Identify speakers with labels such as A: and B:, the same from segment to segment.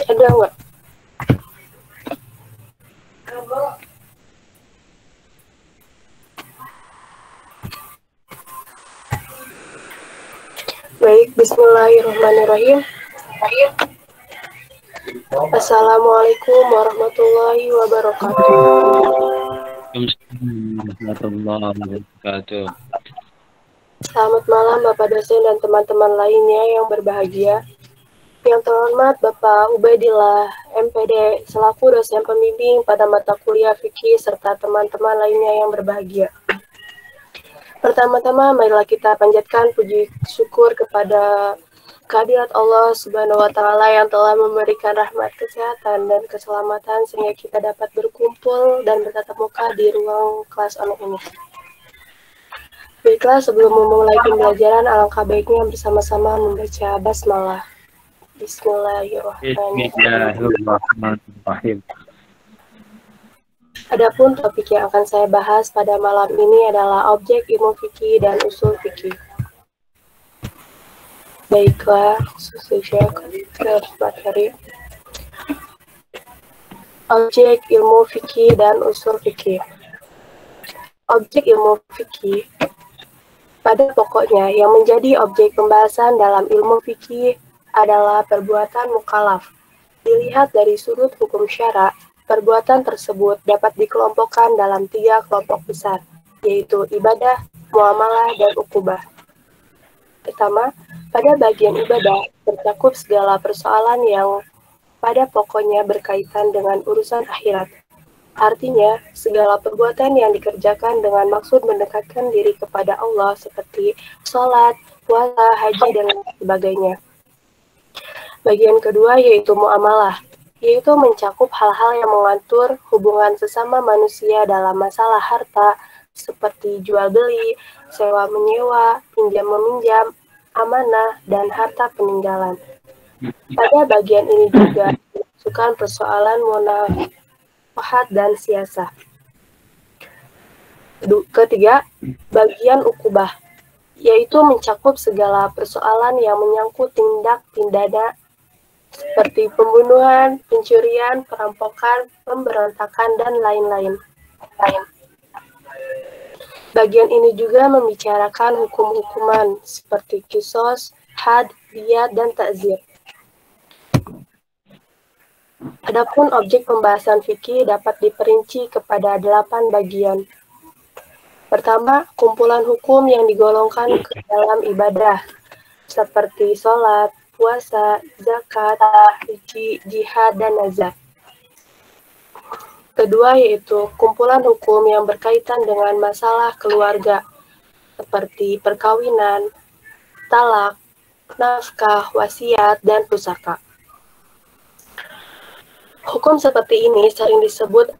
A: Ada nggak? Baik, bismillahirrahmanirrahim. Assalamualaikum warahmatullahi wabarakatuh.
B: Waalaikumsalam warahmatullahi wabarakatuh.
A: Selamat malam Bapak dosen dan teman-teman lainnya yang berbahagia. Yang terhormat Bapak Ubaidillah, MPD, selaku dosen pembimbing pada mata kuliah fikih serta teman-teman lainnya yang berbahagia. Pertama-tama, marilah kita panjatkan puji syukur kepada kehadirat Allah Subhanahu wa Ta'ala yang telah memberikan rahmat kesehatan dan keselamatan sehingga kita dapat berkumpul dan bertatap muka di ruang kelas online ini. Baiklah, sebelum memulai pembelajaran, alangkah baiknya bersama-sama membaca basmalah.
B: Bismillahirrahmanirrahim.
A: Adapun topik yang akan saya bahas pada malam ini adalah objek ilmu fikih dan usul fikih. Baiklah, sesuai ke materi. Objek ilmu fikih dan usul fikih. Objek ilmu fikih pada pokoknya yang menjadi objek pembahasan dalam ilmu fikih adalah perbuatan mukallaf. Dilihat dari sudut hukum syara, perbuatan tersebut dapat dikelompokkan dalam 3 kelompok besar, yaitu ibadah, muamalah, dan ukubah. Pertama, pada bagian ibadah tercakup segala persoalan yang pada pokoknya berkaitan dengan urusan akhirat. Artinya, segala perbuatan yang dikerjakan dengan maksud mendekatkan diri kepada Allah seperti sholat, puasa, haji, dan sebagainya. Bagian kedua yaitu muamalah, yaitu mencakup hal-hal yang mengatur hubungan sesama manusia dalam masalah harta, seperti jual beli, sewa menyewa, pinjam meminjam, amanah, dan harta peninggalan. Pada bagian ini juga dimasukkan persoalan munafahat dan siasah. Ketiga, bagian ukubah, yaitu mencakup segala persoalan yang menyangkut tindak pidana seperti pembunuhan, pencurian, perampokan, pemberontakan, dan lain-lain. Bagian ini juga membicarakan hukum-hukuman seperti qisas, had, diyat, dan ta'zir. Adapun objek pembahasan fikih dapat diperinci kepada 8 bagian. Pertama, kumpulan hukum yang digolongkan ke dalam ibadah, seperti sholat, puasa, zakat, haji, jihad, dan nazar. Kedua yaitu kumpulan hukum yang berkaitan dengan masalah keluarga, seperti perkawinan, talak, nafkah, wasiat, dan pusaka. Hukum seperti ini sering disebut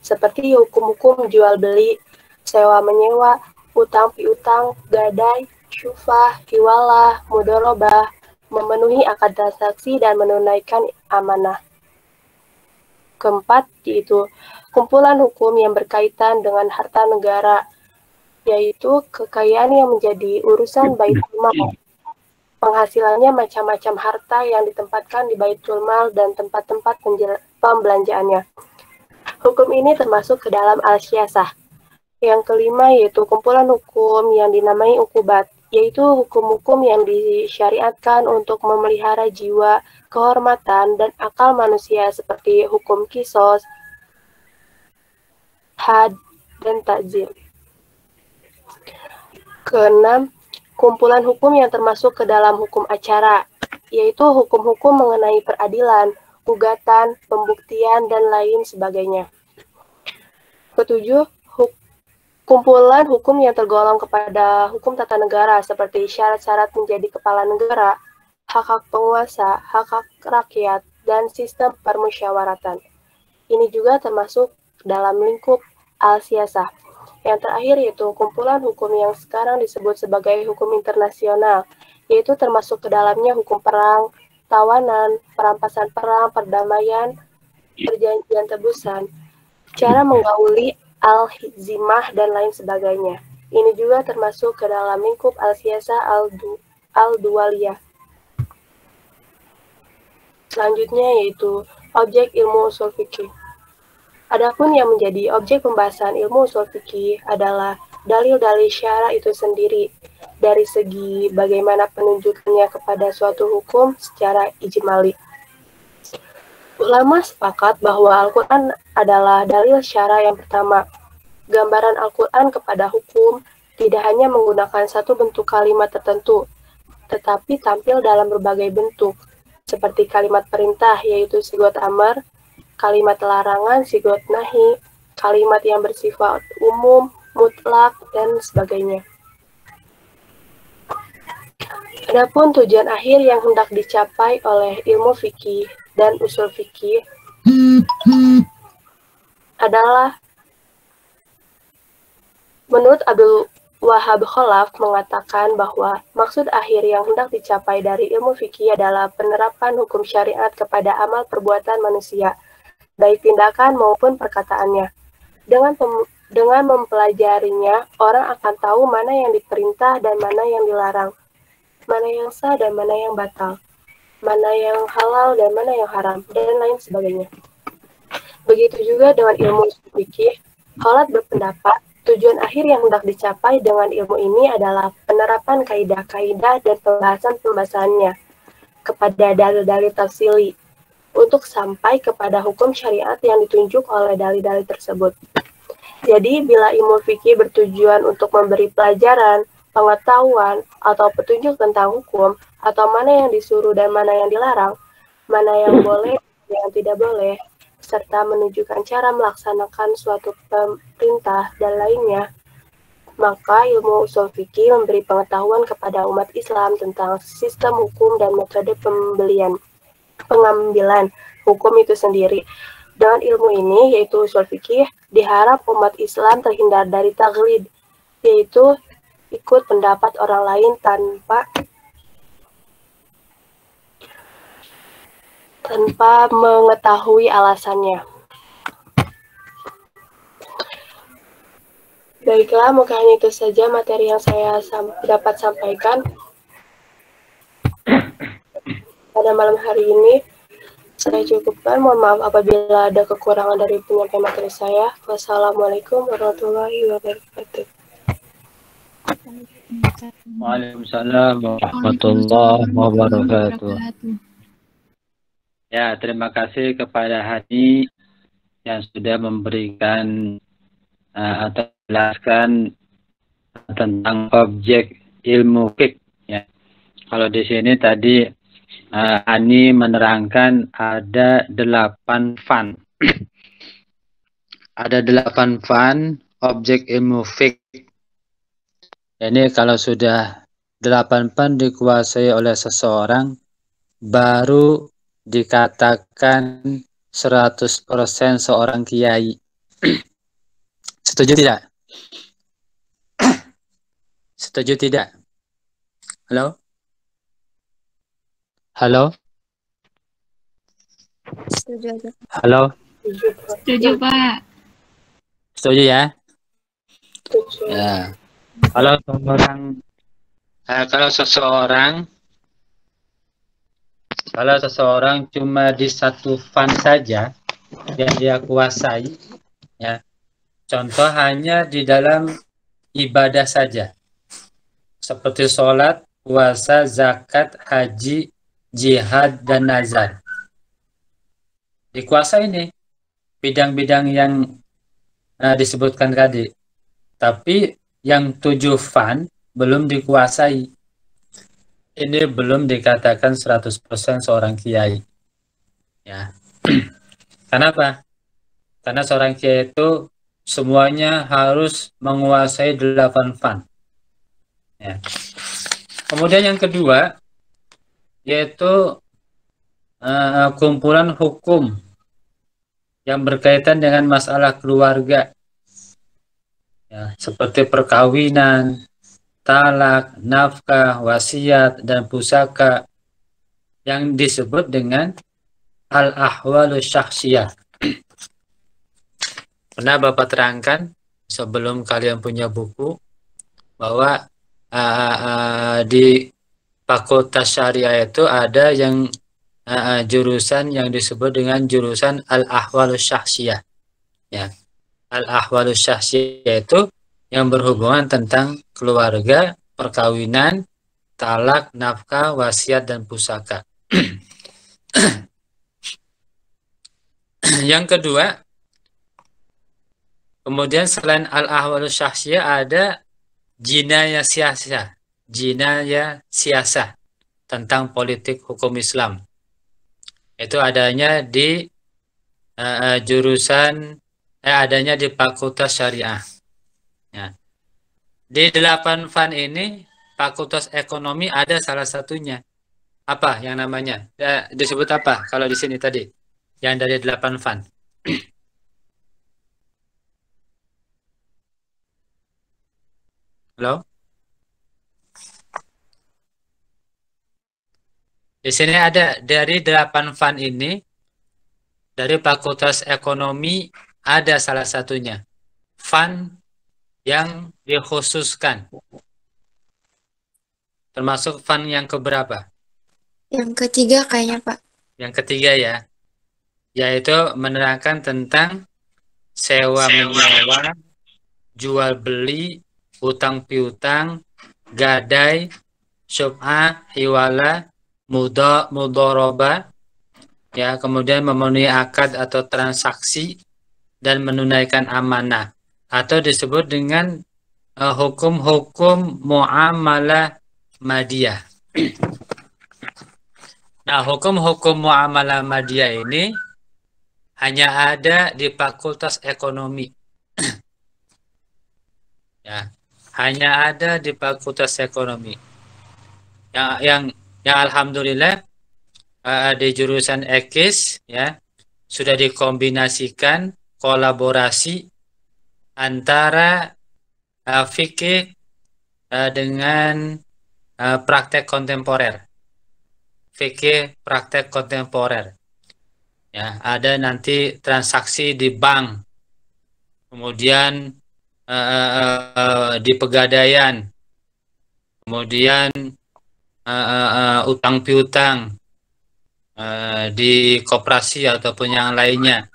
A: seperti hukum-hukum jual beli, sewa menyewa, utang piutang, gadai, syufah, hiwalah, mudorobah, memenuhi akad transaksi dan menunaikan amanah. Keempat yaitu kumpulan hukum yang berkaitan dengan harta negara, yaitu kekayaan yang menjadi urusan Baitul Mal. Penghasilannya macam-macam harta yang ditempatkan di Baitul Mal dan tempat-tempat pembelanjaannya. Hukum ini termasuk ke dalam al-syiasah. Yang kelima yaitu kumpulan hukum yang dinamai ukubat, yaitu hukum-hukum yang disyariatkan untuk memelihara jiwa, kehormatan, dan akal manusia seperti hukum qisas, had, dan ta'zir. Keenam, kumpulan hukum yang termasuk ke dalam hukum acara, yaitu hukum-hukum mengenai peradilan, gugatan, pembuktian, dan lain sebagainya. Ketujuh, kumpulan hukum yang tergolong kepada hukum tata negara seperti syarat-syarat menjadi kepala negara, hak-hak penguasa, hak-hak rakyat, dan sistem permusyawaratan. Ini juga termasuk dalam lingkup al-siyasah. Yang terakhir yaitu kumpulan hukum yang sekarang disebut sebagai hukum internasional, yaitu termasuk ke dalamnya hukum perang, tawanan, perampasan perang, perdamaian, perjanjian tebusan, cara menggauli al-hizimah, dan lain sebagainya. Ini juga termasuk ke dalam lingkup al-siyasah al-duwaliyah. Selanjutnya yaitu objek ilmu ushul fikih. Adapun yang menjadi objek pembahasan ilmu ushul fikih adalah dalil-dalil syara itu sendiri dari segi bagaimana penunjukannya kepada suatu hukum secara ijmali. Ulama sepakat bahwa Al-Quran adalah dalil syara yang pertama. Gambaran Al-Quran kepada hukum tidak hanya menggunakan satu bentuk kalimat tertentu, tetapi tampil dalam berbagai bentuk, seperti kalimat perintah yaitu sigot amar, kalimat larangan sigot nahi, kalimat yang bersifat umum, mutlak, dan sebagainya. Adapun tujuan akhir yang hendak dicapai oleh ilmu fikih dan usul fikih adalah, menurut Abdul Wahab Khalaf mengatakan bahwa maksud akhir yang hendak dicapai dari ilmu fikih adalah penerapan hukum syariat kepada amal perbuatan manusia, baik tindakan maupun perkataannya. Dengan mempelajarinya, orang akan tahu mana yang diperintah dan mana yang dilarang, mana yang sah dan mana yang batal, mana yang halal dan mana yang haram, dan lain sebagainya. Begitu juga dengan ilmu fikih, Khalaf berpendapat tujuan akhir yang hendak dicapai dengan ilmu ini adalah penerapan kaidah-kaidah dan pembahasan-pembahasannya kepada dalil-dalil tafsili untuk sampai kepada hukum syariat yang ditunjuk oleh dalil-dalil tersebut. Jadi, bila ilmu fikih bertujuan untuk memberi pelajaran, pengetahuan, atau petunjuk tentang hukum, atau mana yang disuruh dan mana yang dilarang, mana yang boleh dan yang tidak boleh, serta menunjukkan cara melaksanakan suatu perintah dan lainnya, maka ilmu ushul fikih memberi pengetahuan kepada umat Islam tentang sistem hukum dan metode pengambilan hukum itu sendiri. Dengan ilmu ini, yaitu ushul fikih, diharap umat Islam terhindar dari taglid, yaitu ikut pendapat orang lain tanpa mengetahui alasannya. Baiklah, mungkin itu saja materi yang saya dapat sampaikan pada malam hari ini. Saya cukupkan, mohon maaf apabila ada kekurangan dari penyampaian materi saya. Wassalamualaikum warahmatullahi wabarakatuh.
B: Waalaikumsalam warahmatullahi wabarakatuh. Ya, terima kasih kepada Hani yang sudah memberikan atau menjelaskan tentang objek ilmu fikih. Ya. Kalau di sini tadi Hani menerangkan ada 8 fan. Ada 8 fan objek ilmu fikih. Ini kalau sudah 8 fan dikuasai oleh seseorang, baru dikatakan 100% seorang kiai. Setuju tidak? Setuju tidak? Halo? Halo?
C: Setuju aja.
B: Halo?
C: Setuju, Pak.
B: Setuju ya?
A: Setuju.
B: Ya. Kalau seseorang cuma di satu fan saja yang dia kuasai, ya. Contoh hanya di dalam ibadah saja. Seperti sholat, puasa, zakat, haji, jihad, dan nazar. Dikuasai ini bidang-bidang yang disebutkan tadi. Tapi yang 7 fan belum dikuasai. Ini belum dikatakan 100% seorang kiai. Ya. Kenapa? Karena seorang kiai itu semuanya harus menguasai 8 fan. Ya. Kemudian yang kedua, yaitu kumpulan hukum yang berkaitan dengan masalah keluarga. Ya, seperti perkawinan, talak, nafkah, wasiat, dan pusaka yang disebut dengan al-ahwalu syakhsiyah. Pernah Bapak terangkan sebelum kalian punya buku, bahwa di Fakultas Syariah itu ada yang jurusan yang disebut dengan jurusan Al-Ahwalus Syakhsiyah. Ya. Al-Ahwalus Syakhsiyah itu yang berhubungan tentang keluarga, perkawinan, talak, nafkah, wasiat, dan pusaka. Yang kedua, kemudian selain al-ahwalus syakhsiyah ada jinayah siasah. Jinayah siasah tentang politik hukum Islam. Itu adanya di adanya di Fakultas Syariah. Ya. Di 8 fan ini Fakultas Ekonomi ada salah satunya. Apa yang namanya? Disebut apa kalau di sini tadi? Yang dari 8 fan. Halo? Di sini ada dari 8 fan ini, dari Fakultas Ekonomi ada salah satunya. Fan yang dikhususkan. Termasuk fan yang keberapa?
C: Yang ketiga kayaknya, Pak.
B: Yang ketiga ya. Yaitu menerangkan tentang sewa menyewa, jual beli, utang piutang, gadai, syubhah, hiwala, mudoroba, ya, kemudian memenuhi akad atau transaksi dan menunaikan amanah, atau disebut dengan hukum-hukum muamalah madiyah. Nah, hukum-hukum muamalah madiyah ini hanya ada di Fakultas Ekonomi. Ya, hanya ada di Fakultas Ekonomi. Yang alhamdulillah di jurusan EKIS ya sudah dikombinasikan kolaborasi antara fikih dengan praktek kontemporer. Fikih praktek kontemporer. Ya, ada nanti transaksi di bank, kemudian di pegadaian, kemudian utang piutang di koperasi ataupun yang lainnya.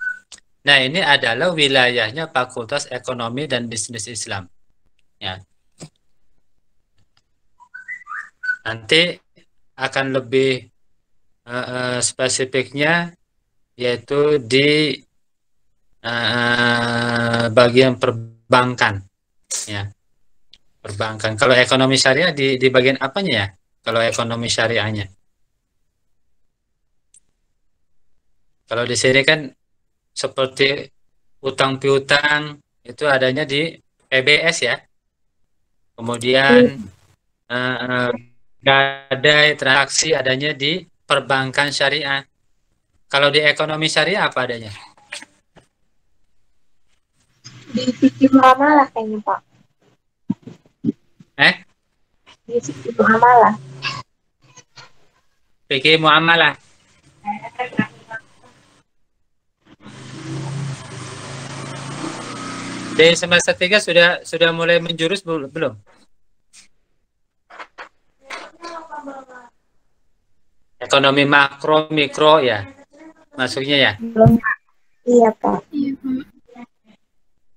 B: Nah, ini adalah wilayahnya Fakultas Ekonomi dan Bisnis Islam. Ya. Nanti akan lebih spesifiknya yaitu di bagian perbankan, ya, perbankan. Kalau ekonomi syariah di bagian apanya ya? Kalau ekonomi syariahnya, kalau di sini kan seperti utang piutang itu adanya di PBS ya, kemudian gadai transaksi adanya di perbankan syariah. Kalau di ekonomi syariah apa adanya?
D: Di fikih muamalah kayaknya, Pak. Di fikih muamalah.
B: Fikih muamalah. Di semester 3 sudah mulai menjurus belum? Ekonomi makro, mikro ya, masuknya ya?
D: Belum. Iya, Pak.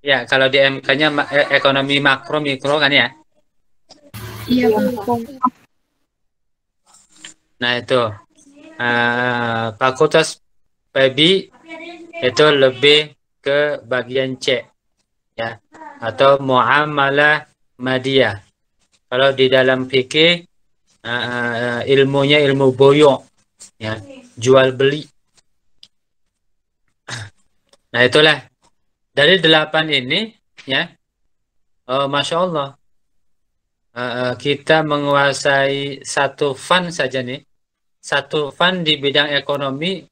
B: Ya, kalau di MK-nya ekonomi makro, mikro kan ya?
C: Iya, Pak.
B: Nah, itu Fakultas PB itu lebih ke bagian C ya, atau muamalah madiyah. Kalau di dalam fikih ilmunya ilmu boyo ya, jual beli. Nah, itulah dari 8 ini ya, Masya Allah, kita menguasai satu fan saja nih, satu fan di bidang ekonomi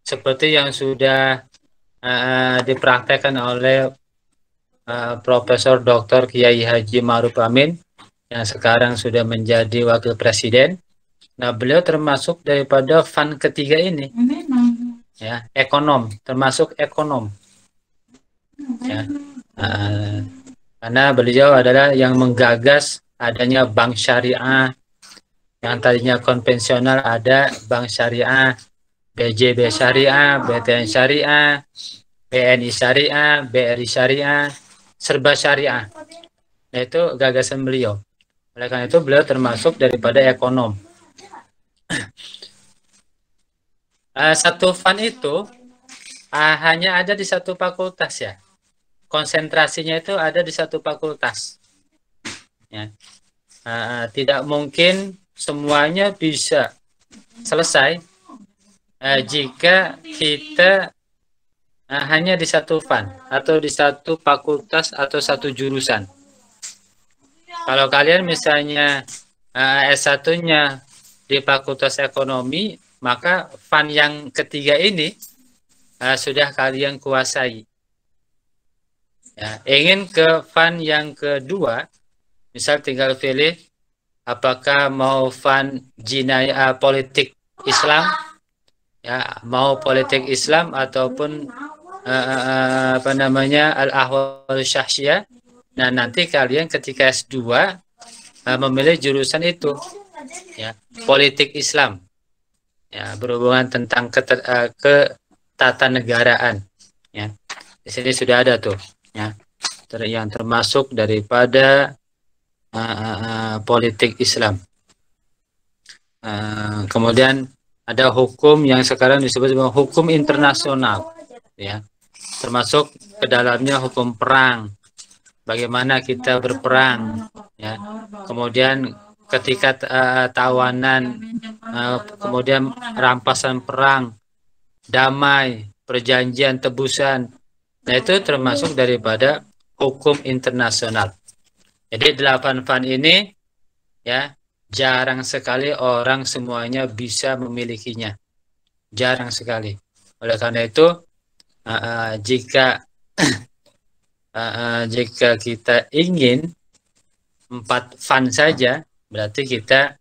B: seperti yang sudah dipraktekkan oleh Profesor Dr. Kiai Haji Ma'ruf Amin yang sekarang sudah menjadi wakil presiden. Nah, beliau termasuk daripada fan ketiga ini, ya, ekonom, termasuk ekonom. Ya. Karena beliau adalah yang menggagas adanya bank syariah, yang tadinya konvensional ada bank syariah, BJB syariah, BTN syariah, BNI syariah, BRI syariah, serba syariah. Nah, itu gagasan beliau. Oleh karena itu beliau termasuk daripada ekonom. Satu fund itu hanya ada di satu fakultas ya. Konsentrasinya itu ada di satu fakultas. Ya. Tidak mungkin semuanya bisa selesai jika kita hanya di satu fund atau di satu fakultas atau satu jurusan. Kalau kalian misalnya S1-nya di Fakultas Ekonomi, maka fund yang ketiga ini sudah kalian kuasai. Ya, ingin ke fund yang kedua, misal tinggal pilih apakah mau fund jinayah politik Islam, ya, mau politik Islam ataupun al-ahwal syahsiyah. Nah, nanti kalian ketika S2 memilih jurusan itu, ya, politik Islam, ya, berhubungan tentang ketatanegaraan. Ya, di sini sudah ada tuh, ya, yang termasuk daripada politik Islam. Kemudian ada hukum yang sekarang disebut sebagai hukum internasional, ya, termasuk ke dalamnya hukum perang. Bagaimana kita berperang, ya. Kemudian ketika tawanan, kemudian rampasan perang, damai, perjanjian tebusan. Nah, itu termasuk daripada hukum internasional. Jadi 8 fund ini, ya, jarang sekali orang semuanya bisa memilikinya. Jarang sekali. Oleh karena itu, jika kita ingin 4 fund saja, berarti kita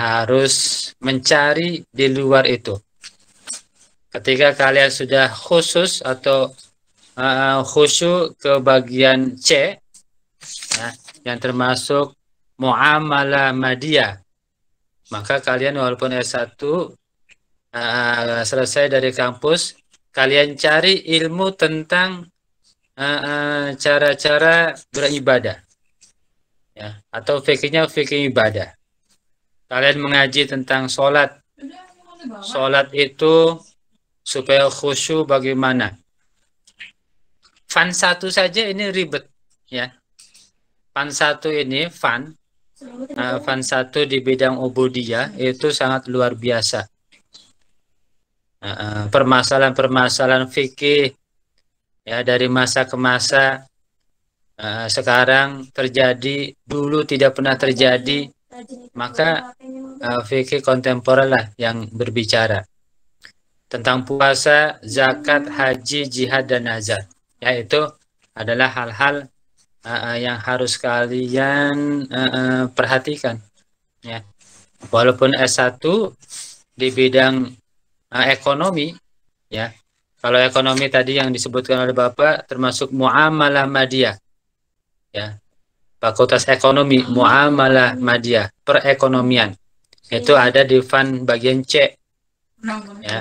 B: harus mencari di luar itu. Ketika kalian sudah khusus atau khusyuk ke bagian C, ya, yang termasuk muamalah madiyah, maka kalian walaupun S1 selesai dari kampus, kalian cari ilmu tentang cara-cara beribadah, ya, atau fikihnya fikih ibadah. Kalian mengaji tentang sholat itu supaya khusyuk bagaimana. Fund 1 saja ini ribet, ya. Fund 1 ini fund 1 di bidang ubudiyah itu sangat luar biasa. Permasalahan-permasalahan fikih, ya, dari masa ke masa, sekarang terjadi, dulu tidak pernah terjadi, maka fikih kontemporer lah yang berbicara tentang puasa, zakat, haji, jihad, dan nazar. Ya, itu adalah hal-hal yang harus kalian perhatikan, ya. Walaupun S1 di bidang ekonomi, ya. Kalau ekonomi tadi yang disebutkan oleh Bapak termasuk muamalah madiyah, ya. Fakultas Ekonomi, muamalah madiyah, perekonomian. Itu ada di fund bagian C. Ya.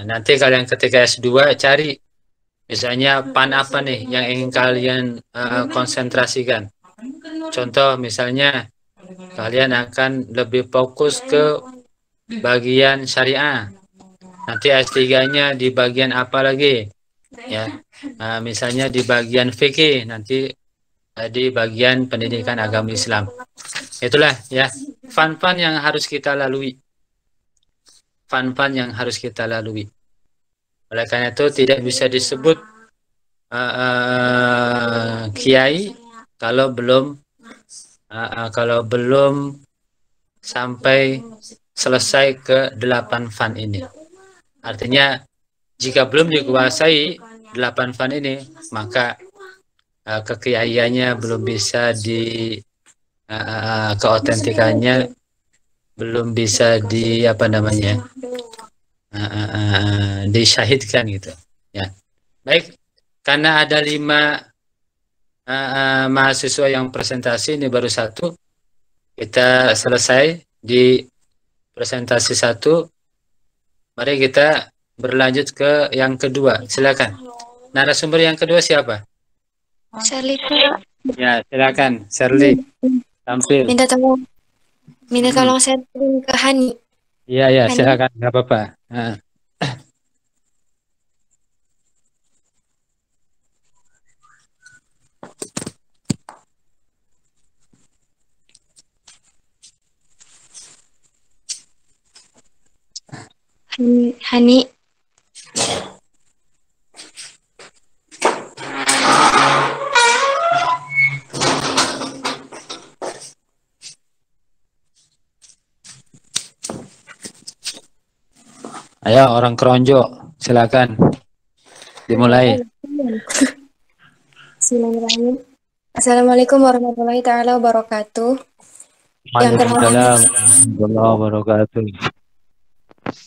B: Nanti kalian ketika S2 cari misalnya fund apa nih yang ingin kalian konsentrasikan. Contoh misalnya kalian akan lebih fokus ke bagian syariah. Nanti S3-nya di bagian apa lagi? Ya, misalnya di bagian fikih, nanti di bagian pendidikan agama Islam. Itulah, ya, fund-fund yang harus kita lalui. Fund-fund yang harus kita lalui. Oleh karena itu tidak bisa disebut kiai kalau belum sampai selesai ke 8 fund ini. Artinya jika belum dikuasai 8 fund ini, maka kekiaiannya belum bisa keautentikannya belum bisa disyahidkan gitu, ya. Baik, karena ada 5 mahasiswa yang presentasi ini baru satu. Kita selesai di presentasi satu. Mari kita berlanjut ke yang kedua. Silakan. Narasumber yang kedua siapa?
C: Shirley, Pak.
B: Ya, silakan. Shirley, tampil.
C: Minta tolong sharing ke Hani.
B: Iya,
C: Hani.
B: silakan. Nggak apa-apa.
C: Hani.
B: Ayo, orang keronjo. Silakan. Dimulai.
C: Bismillahirrahmanirrahim. Assalamualaikum warahmatullahi taala wabarakatuh. Yang terhormat,
B: Warahmatullahi wabarakatuh.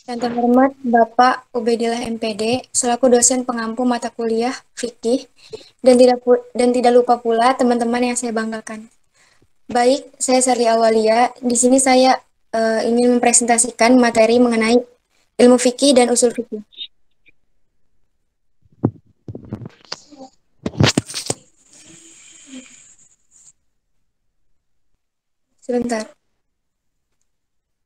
C: yang terhormat Bapak Ubedillah MPD selaku dosen pengampu mata kuliah fikih dan tidak lupa pula teman-teman yang saya banggakan. Baik, saya Sari Awalia. Di sini saya ingin mempresentasikan materi mengenai ilmu fikih dan usul fikih. Sebentar.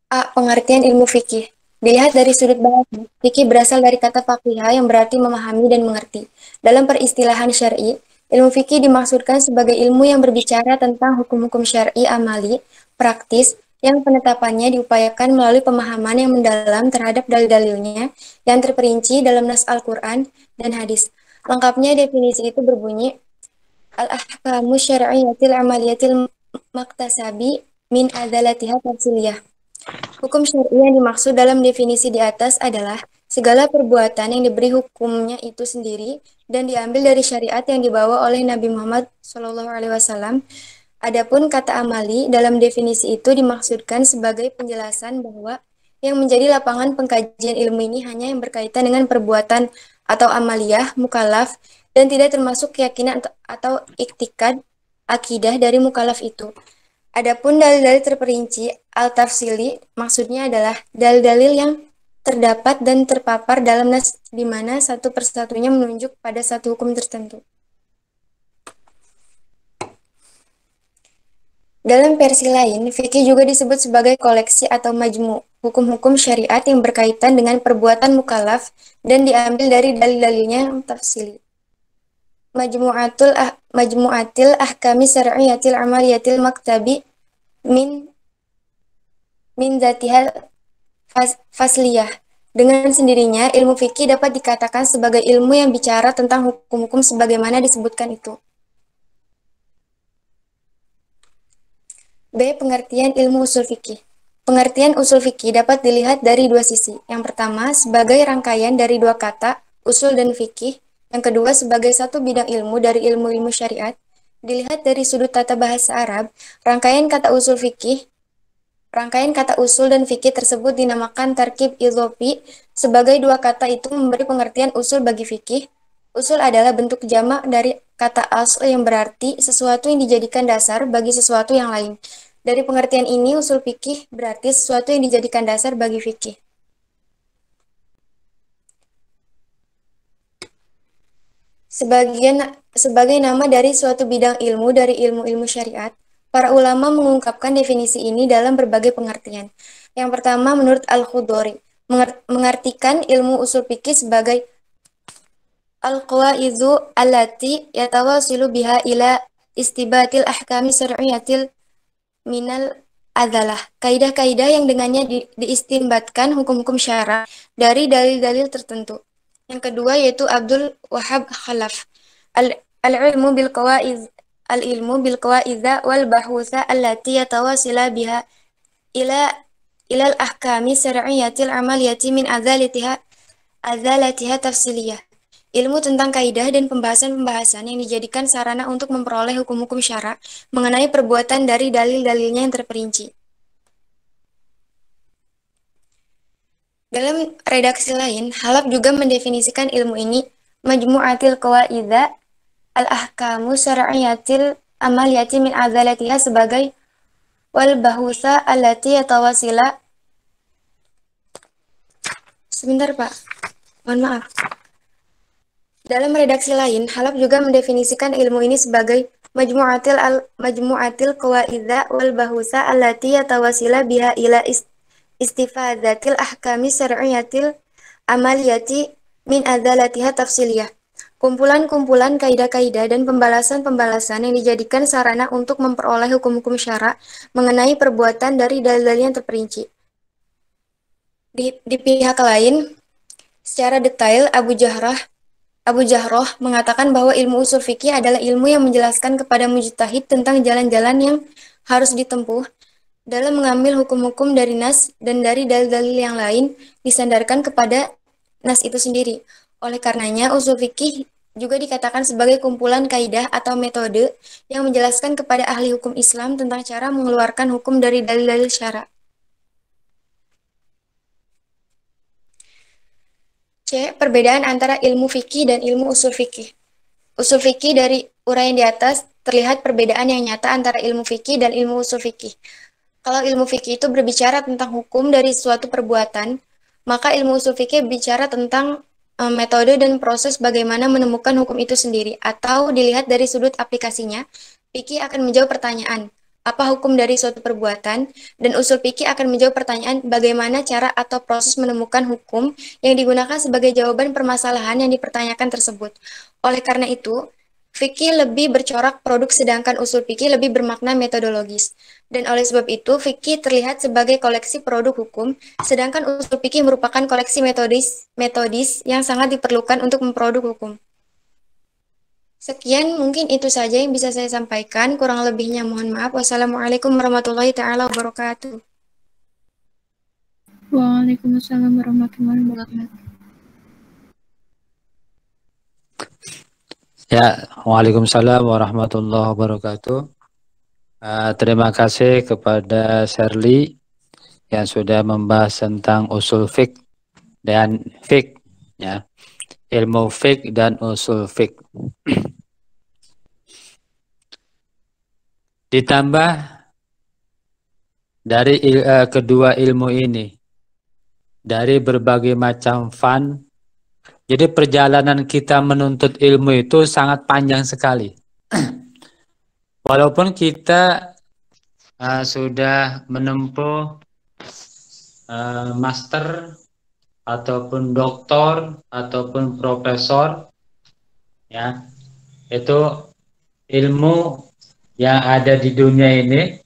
C: A. Pengertian ilmu fikih. Dilihat dari sudut bahasa, fikih berasal dari kata faqihah yang berarti memahami dan mengerti. Dalam peristilahan syar'i, ilmu fikih dimaksudkan sebagai ilmu yang berbicara tentang hukum-hukum syar'i amali, praktis, yang penetapannya diupayakan melalui pemahaman yang mendalam terhadap dalil-dalilnya yang terperinci dalam nas Al-Quran dan hadis. Lengkapnya definisi itu berbunyi, al-ahkamu syar'iyatil amaliyatil maktasabi min adalatiha tafsiliyah. Hukum syar'i yang dimaksud dalam definisi di atas adalah segala perbuatan yang diberi hukumnya itu sendiri dan diambil dari syariat yang dibawa oleh Nabi Muhammad SAW. Adapun kata amali dalam definisi itu dimaksudkan sebagai penjelasan bahwa yang menjadi lapangan pengkajian ilmu ini hanya yang berkaitan dengan perbuatan atau amaliyah, mukallaf, dan tidak termasuk keyakinan atau iktikad, akidah dari mukallaf itu. Adapun dalil-dalil terperinci al-tafsili maksudnya adalah dalil-dalil yang terdapat dan terpapar dalam nas di mana satu persatunya menunjuk pada satu hukum tertentu. Dalam versi lain, fikih juga disebut sebagai koleksi atau majmu, hukum-hukum syariat yang berkaitan dengan perbuatan mukallaf dan diambil dari dalil-dalilnya tafsili. Majmu'atil ahkami syar'iyyatil amaliyatil maktabi min zatiha fasliyah. Dengan sendirinya, ilmu fikih dapat dikatakan sebagai ilmu yang bicara tentang hukum-hukum sebagaimana disebutkan itu. B. Pengertian ilmu usul fikih. Pengertian usul fikih dapat dilihat dari dua sisi. Yang pertama, sebagai rangkaian dari dua kata, usul dan fikih. Yang kedua, sebagai satu bidang ilmu dari ilmu-ilmu syariat. Dilihat dari sudut tata bahasa Arab, rangkaian kata usul dan fikih tersebut dinamakan tarkib idhofi. Sebagai dua kata itu memberi pengertian usul bagi fikih. Usul adalah bentuk jamak dari kata asl yang berarti sesuatu yang dijadikan dasar bagi sesuatu yang lain. Dari pengertian ini, usul fikih berarti sesuatu yang dijadikan dasar bagi fikih. Sebagai nama dari suatu bidang ilmu dari ilmu-ilmu syariat, para ulama mengungkapkan definisi ini dalam berbagai pengertian. Yang pertama, menurut Al-Khudhari, mengartikan ilmu usul fikih sebagai al-qawaidu allati yatawasilu biha ila istibatil ahkami syar'iyyatil minal adalah kaidah-kaidah yang dengannya diistinbatkan hukum-hukum syara dari dalil-dalil tertentu. Yang kedua yaitu Abdul Wahab Khalaf. Al-ilmu bil qawaid wal bahutha allati yatawasila biha ila ilal ahkami syar'iyyatil amaliyati min azalatiha tafsiliyah. Ilmu tentang kaidah dan pembahasan-pembahasan yang dijadikan sarana untuk memperoleh hukum-hukum syara mengenai perbuatan dari dalil-dalilnya yang terperinci. Dalam redaksi lain, Halab juga mendefinisikan ilmu ini majmu'atil qawaidha al-ahkamu syar'iyyatil amaliyati min adalatiha sebagai wal bahutha allati yatawasila. Sebentar, Pak. Mohon maaf. Dalam redaksi lain, Halab juga mendefinisikan ilmu ini sebagai majmu'atil qawaidha wal bahutha allati yatawasila biha ila istifadatil ahkami syar'iyyatil amaliyati min adalatiha tafsiliyah. Kumpulan-kumpulan kaidah-kaidah dan pembalasan-pembalasan yang dijadikan sarana untuk memperoleh hukum-hukum syara mengenai perbuatan dari dalil-dalil yang terperinci. Di pihak lain, secara detail Abu Jahroh mengatakan bahwa ilmu usul fikih adalah ilmu yang menjelaskan kepada mujtahid tentang jalan-jalan yang harus ditempuh dalam mengambil hukum-hukum dari nas dan dari dalil-dalil yang lain disandarkan kepada nas itu sendiri. Oleh karenanya, usul fikih juga dikatakan sebagai kumpulan kaidah atau metode yang menjelaskan kepada ahli hukum Islam tentang cara mengeluarkan hukum dari dalil-dalil syara. C. Perbedaan antara ilmu fikih dan ilmu usul fikih. Usul fikih dari uraian di atas terlihat perbedaan yang nyata antara ilmu fikih dan ilmu usul fikih. Kalau ilmu fikih itu berbicara tentang hukum dari suatu perbuatan, maka ilmu usul fikih bicara tentang metode dan proses bagaimana menemukan hukum itu sendiri, atau dilihat dari sudut aplikasinya, fikih akan menjawab pertanyaan, apa hukum dari suatu perbuatan, dan usul fikih akan menjawab pertanyaan bagaimana cara atau proses menemukan hukum yang digunakan sebagai jawaban permasalahan yang dipertanyakan tersebut. Oleh karena itu, fikih lebih bercorak produk sedangkan usul fikih lebih bermakna metodologis. Dan oleh sebab itu, fikih terlihat sebagai koleksi produk hukum, sedangkan usul fikih merupakan koleksi metodis yang sangat diperlukan untuk memproduk hukum. Sekian, mungkin itu saja yang bisa saya sampaikan. Kurang lebihnya mohon maaf. Wassalamualaikum warahmatullahi taala wabarakatuh.
E: Waalaikumsalam warahmatullahi wabarakatuh.
B: Ya, waalaikumsalam warahmatullahi wabarakatuh. Terima kasih kepada Shirley yang sudah membahas tentang usul fiqh dan fiqh, ya, ilmu fiqh dan usul fiqh. Ditambah dari kedua ilmu ini, dari berbagai macam fan, jadi perjalanan kita menuntut ilmu itu sangat panjang sekali. Walaupun kita sudah menempuh master ataupun doktor ataupun profesor, ya, itu ilmu yang ada di dunia ini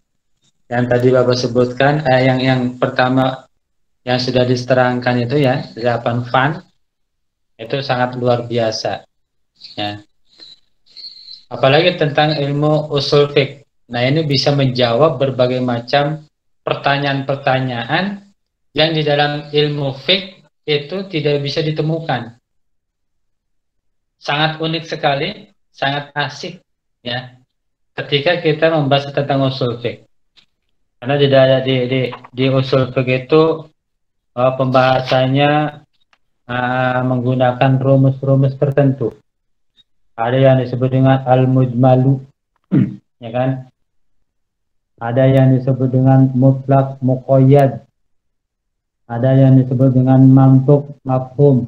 B: yang tadi Bapak sebutkan, yang pertama yang sudah diterangkan itu ya 8 fan, itu sangat luar biasa, ya. Apalagi tentang ilmu usul fiqh. Nah, ini bisa menjawab berbagai macam pertanyaan-pertanyaan yang di dalam ilmu fiqh itu tidak bisa ditemukan. Sangat unik sekali, sangat asik, ya, ketika kita membahas tentang usul fiqh. Karena di usul fiqh itu pembahasannya menggunakan rumus-rumus tertentu. Ada yang disebut dengan al-mujmalu, ya kan? Ada yang disebut dengan mutlak muqayyad. Ada yang disebut dengan mantuk mafhum.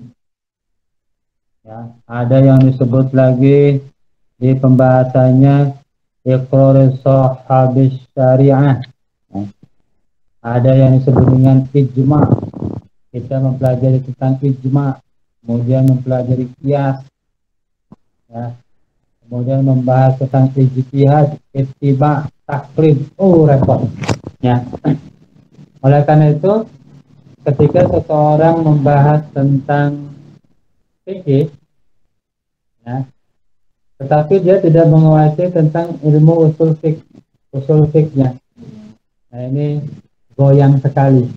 B: Ya, ada yang disebut lagi di pembahasannya iqrar sahabis syariah. Ya. Ada yang disebut dengan ijma. Kita mempelajari tentang ijma, kemudian mempelajari qiyas. Ya. Kemudian membahas tentang ijtihad, ittiba, takrib, repot. Ya. Oleh karena itu, ketika seseorang membahas tentang fikih, ya, tetapi dia tidak menguasai tentang ilmu usul fikihnya, nah ini goyang sekali.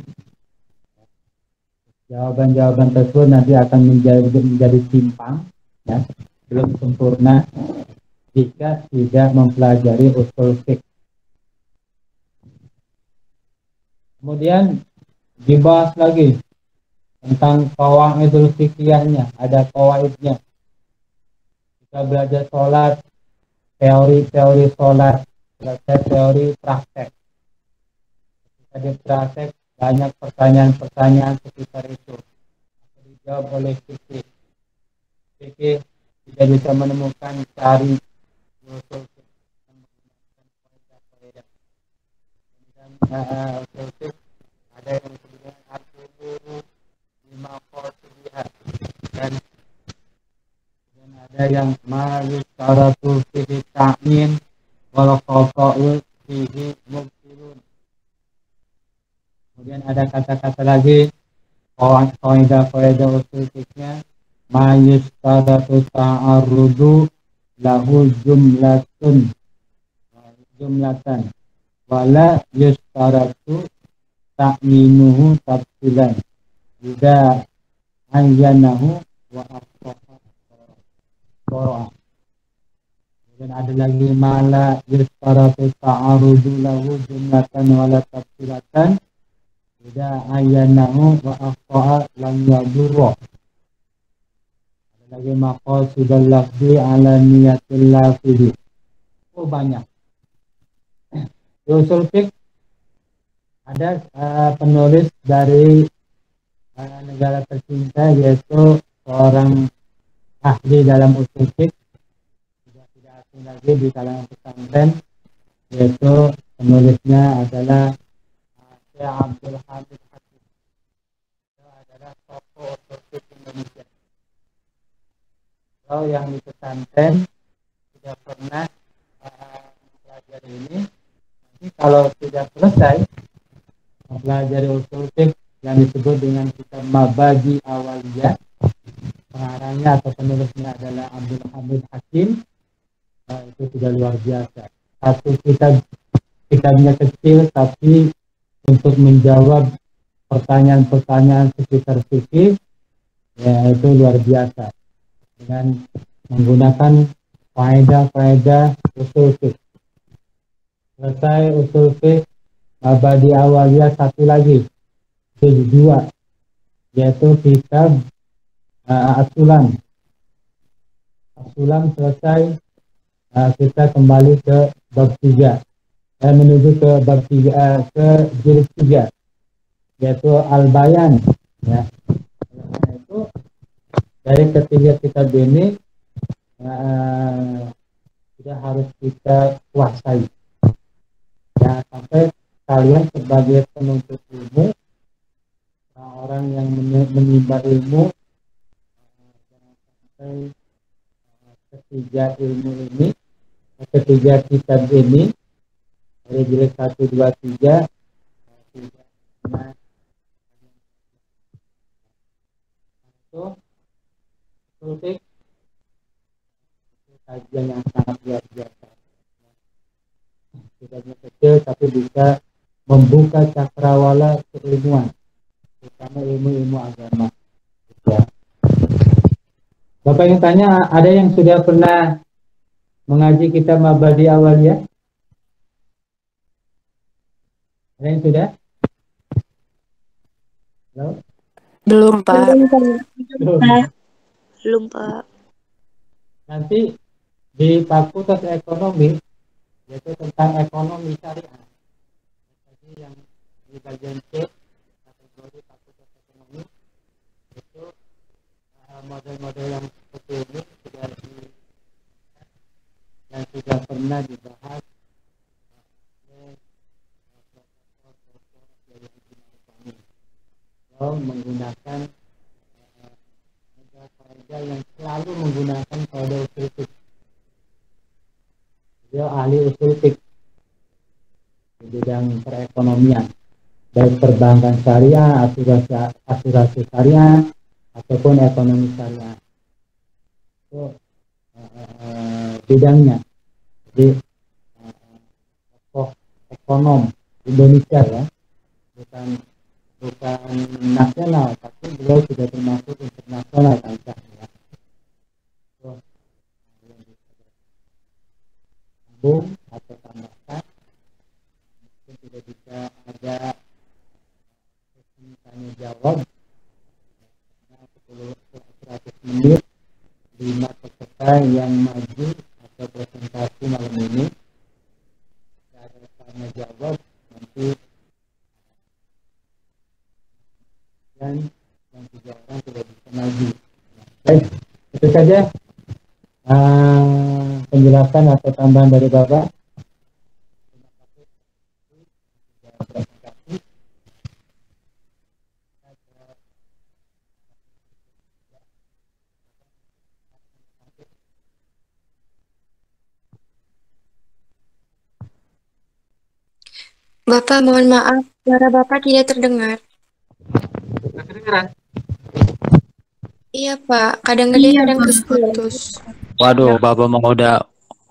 B: Jawaban-jawaban tersebut nanti akan menjadi timpang, ya, belum sempurna jika tidak mempelajari usul fiqh. Kemudian dibahas lagi tentang qawaidul fiqhiyahnya, ada qawaidnya. Kita
F: kita belajar sholat, teori sholat, belajar teori praktek. Ketika di praktek banyak pertanyaan-pertanyaan sekitar itu. Dijawab oleh fikih. Fikih tidak bisa menemukan cari usul fikih. Ada yang disebutkan al-qur'an 5 qasiyah dan ada yang ma'yus syaratu fihi ta'min wal khata'u fihi mubtilun. Kemudian ada kata-kata lagi kaidah usul fikihnya ma'yus syaratu ta'arrudu lahu jumlatan wala yustaratu ta'minuhu tafsilan juga ayyanahu wa afsaha. Dan ada lagi mala yustaratu ta'arudu lahu jumlatan wala tafsilatan juga ayyanahu wa afsaha lam yadurra. Ada lagi maqasidul lafzi ala niyatil lafzi. Oh, banyak. Di usul fiqh ada penulis dari negara tercinta, yaitu seorang ahli dalam usul fiqh, tidak asing lagi di kalangan pesantren, yaitu penulisnya adalah Syekh Abdul Hamid Hakim. Dia adalah tokoh usul fiqh Indonesia. Kalau yang di pesantren sudah pernah mempelajari ini, nanti kalau sudah selesai mempelajari usul fiqh yang disebut dengan kitab Mabadi Awaliyah, pengarangnya atau penulisnya adalah Abdul Hamid Hakim, itu sudah luar biasa. Satu kitabnya kecil, tapi untuk menjawab pertanyaan-pertanyaan sekitar fikih, ya itu luar biasa dengan menggunakan faedah-faedah usul fiqh. Selesai usul fiqh Mabadi Awaliyah, satu lagi, kedua, yaitu kitab As-Sulam. As-Sulam selesai, kita kembali ke bab 3 dan menuju ke bab 3, ke jilid 3, yaitu Al-Bayan. Ya. Karena itu dari ketiga kitab ini sudah harus kita kuasai. Ya, sampai kalian sebagai penuntut ilmu, orang yang menimba ilmu, sampai ketiga ilmu ini, ketiga kitab ini, dari jilid 1, 2, 3, itu kajian yang sangat luar biasa. Kitabnya kecil tapi bisa membuka cakrawala keilmuan, terutama ilmu-ilmu agama. Ya. Bapak yang tanya, ada yang sudah pernah mengaji kitab Mabadi Awaliyah? Ada yang sudah? Halo?
G: Belum, Pak.
F: Belum, Pak. Nanti di Fakultas Ekonomi, yaitu tentang ekonomi syariah. Jadi yang di bagian C, kategori Fakultas Ekonomi, itu model-model yang seperti ini sudah pernah dibahas menggunakan faedah yang selalu menggunakan faedah usul fiqh. Dia ahli usul fiqh di bidang perekonomian, baik perbankan syariah, asuransi syariah, ataupun ekonomi syariah. Itu bidangnya. Jadi ekonom Indonesia, ya, bukan nasional, tapi beliau sudah termasuk internasional kancahnya. Sambung atau tambahkan, mungkin tidak bisa ada tanya jawab 100 menit, 5 peserta yang maju atau presentasi malam ini ada tanya jawab nanti, dan yang 3 orang tidak bisa maju. Baik, itu saja penjelasan atau tambahan dari Bapak.
C: Bapak, mohon maaf, suara Bapak tidak terdengar.
B: Kedengeran?
C: Iya, Pak. Kadang gede,
E: Iya,
C: kadang
E: Pak,
C: kecil.
E: putus.
B: Waduh, Bapak mau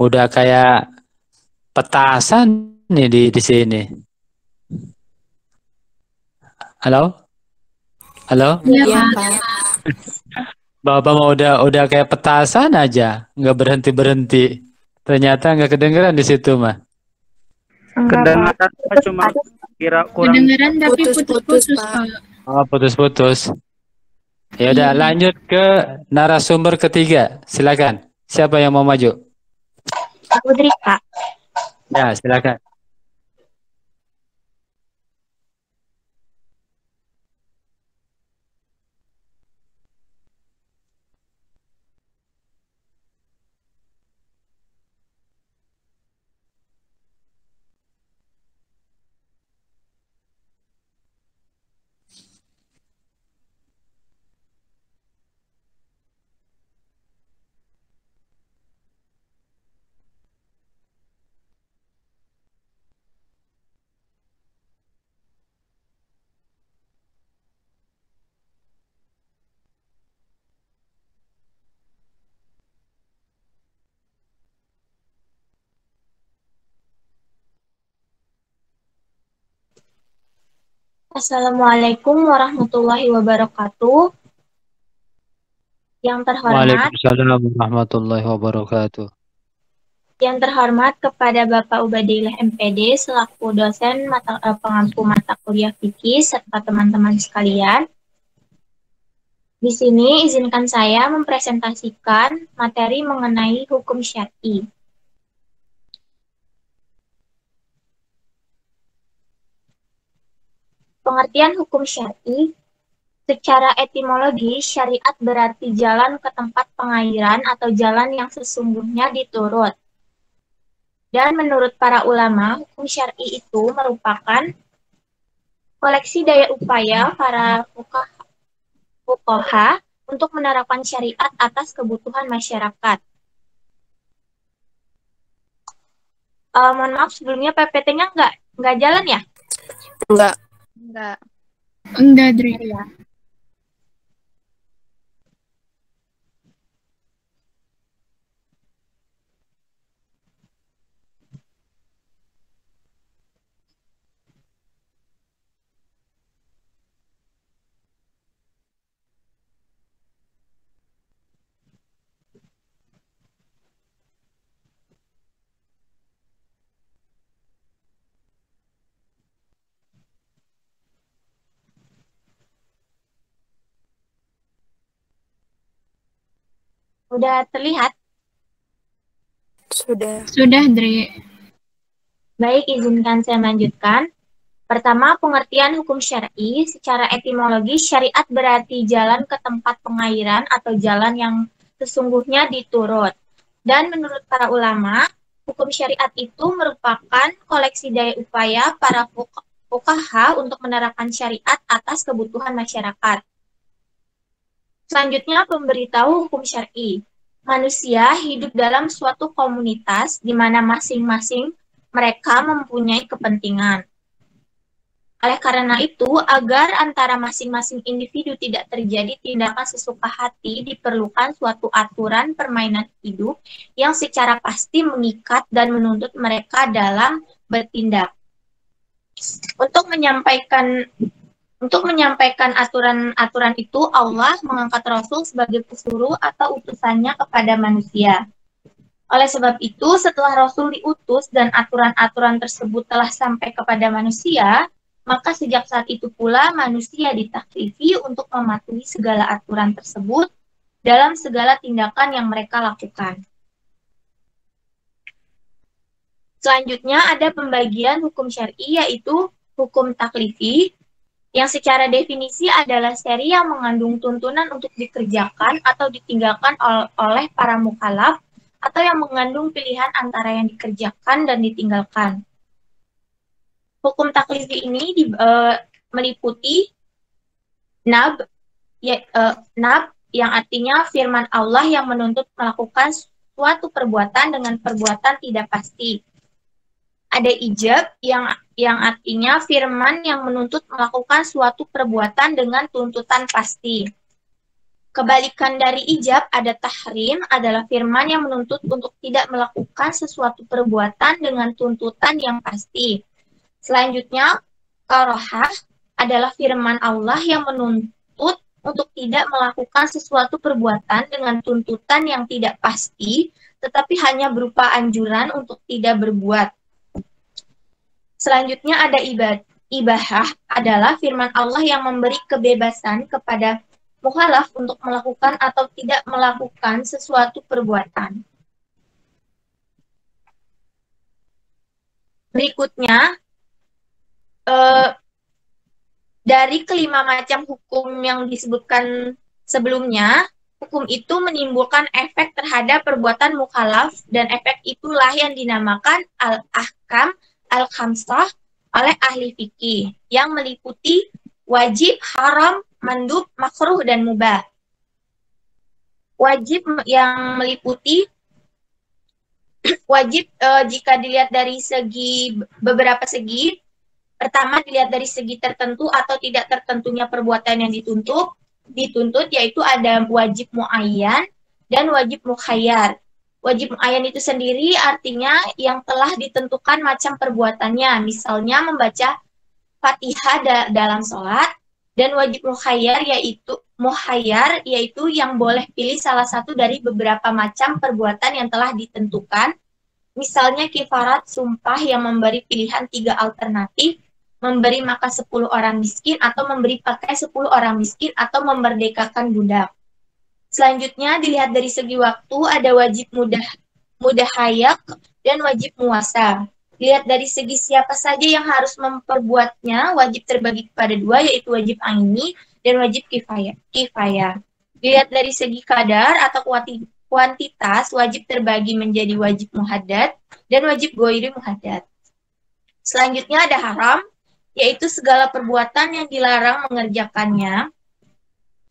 B: udah kayak petasan nih di sini. Halo? Halo?
E: Iya,
C: Iya,
E: Pak.
C: Pak.
B: Bapak mau udah kayak petasan aja, nggak berhenti. Ternyata nggak kedengeran di situ mah.
D: Enggak, Pak.
G: Kedengaran cuma kira kurang
E: Kedengeran tapi
C: Putus-putus,
E: putus-putus,
C: Pak.
E: Pak.
B: Oh, putus-putus. Ya udah,
E: Iya.
B: lanjut ke narasumber ketiga. Silakan. Siapa yang mau maju?
D: Aku Dri, Pak.
B: Ya, silakan.
D: Assalamualaikum warahmatullahi wabarakatuh. Yang terhormat,
B: Waalaikumsalam warahmatullahi wabarakatuh.
D: yang terhormat kepada Bapak Ubadillah MPD selaku dosen pengampu mata kuliah fikih serta teman-teman sekalian. Di sini izinkan saya mempresentasikan materi mengenai hukum syar'i. Pengertian hukum syar'i. Secara etimologi, syariat berarti jalan ke tempat pengairan atau jalan yang sesungguhnya diturut. Dan menurut para ulama, hukum syar'i itu merupakan koleksi daya upaya para fuqaha untuk menerapkan syariat atas kebutuhan masyarakat. Mohon maaf, sebelumnya PPT-nya nggak jalan ya?
C: Enggak.
E: Enggak, Dri.
D: Udah terlihat?
C: Sudah.
E: Sudah, Dri.
D: Baik, izinkan saya melanjutkan. Pertama, pengertian hukum syar'i. Secara etimologi, syariat berarti jalan ke tempat pengairan atau jalan yang sesungguhnya diturut. Dan menurut para ulama, hukum syariat itu merupakan koleksi daya upaya para fuqaha untuk menerapkan syariat atas kebutuhan masyarakat. Selanjutnya, pemberitahu hukum syar'i. Manusia hidup dalam suatu komunitas di mana masing-masing mereka mempunyai kepentingan. Oleh karena itu, agar antara masing-masing individu tidak terjadi tindakan sesuka hati, diperlukan suatu aturan permainan hidup yang secara pasti mengikat dan menuntut mereka dalam bertindak. Untuk menyampaikan aturan-aturan itu, Allah mengangkat Rasul sebagai pesuruh atau utusannya kepada manusia. Oleh sebab itu, setelah Rasul diutus dan aturan-aturan tersebut telah sampai kepada manusia, maka sejak saat itu pula manusia ditaklifi untuk mematuhi segala aturan tersebut dalam segala tindakan yang mereka lakukan. Selanjutnya ada pembagian hukum syar'i, yaitu hukum taklifi, yang secara definisi adalah seri yang mengandung tuntunan untuk dikerjakan atau ditinggalkan oleh para mukallaf, atau yang mengandung pilihan antara yang dikerjakan dan ditinggalkan. Hukum taklifi ini meliputi nab, yang artinya firman Allah yang menuntut melakukan suatu perbuatan dengan perbuatan tidak pasti. Ada ijab yang artinya firman yang menuntut melakukan suatu perbuatan dengan tuntutan pasti. Kebalikan dari ijab, ada tahrim, adalah firman yang menuntut untuk tidak melakukan sesuatu perbuatan dengan tuntutan yang pasti. Selanjutnya, karohah adalah firman Allah yang menuntut untuk tidak melakukan sesuatu perbuatan dengan tuntutan yang tidak pasti, tetapi hanya berupa anjuran untuk tidak berbuat. Selanjutnya ada ibahah, adalah firman Allah yang memberi kebebasan kepada mukhalaf untuk melakukan atau tidak melakukan sesuatu perbuatan. Berikutnya, dari kelima macam hukum yang disebutkan sebelumnya, hukum itu menimbulkan efek terhadap perbuatan mukhalaf, dan efek itulah yang dinamakan al-ahkam al-khamsah oleh ahli fikih, yang meliputi wajib, haram, mandub, makruh, dan mubah. Wajib yang meliputi wajib jika dilihat dari beberapa segi. Pertama, dilihat dari segi tertentu atau tidak tertentunya perbuatan yang dituntut, yaitu ada wajib muayyan dan wajib mukhayyar. Wajib muayyan itu sendiri artinya yang telah ditentukan macam perbuatannya, misalnya membaca Fatihah dalam sholat, dan wajib mukhayyar yaitu yang boleh pilih salah satu dari beberapa macam perbuatan yang telah ditentukan, misalnya kifarat sumpah yang memberi pilihan 3 alternatif, memberi makan 10 orang miskin, atau memberi pakai 10 orang miskin, atau memerdekakan budak. Selanjutnya, dilihat dari segi waktu, ada wajib mudahayak dan wajib muwasa. Dilihat dari segi siapa saja yang harus memperbuatnya, wajib terbagi kepada 2, yaitu wajib aini dan wajib kifayah. Dilihat dari segi kadar atau kuantitas, wajib terbagi menjadi wajib muhaddad dan wajib ghairi muhaddad. Selanjutnya ada haram, yaitu segala perbuatan yang dilarang mengerjakannya.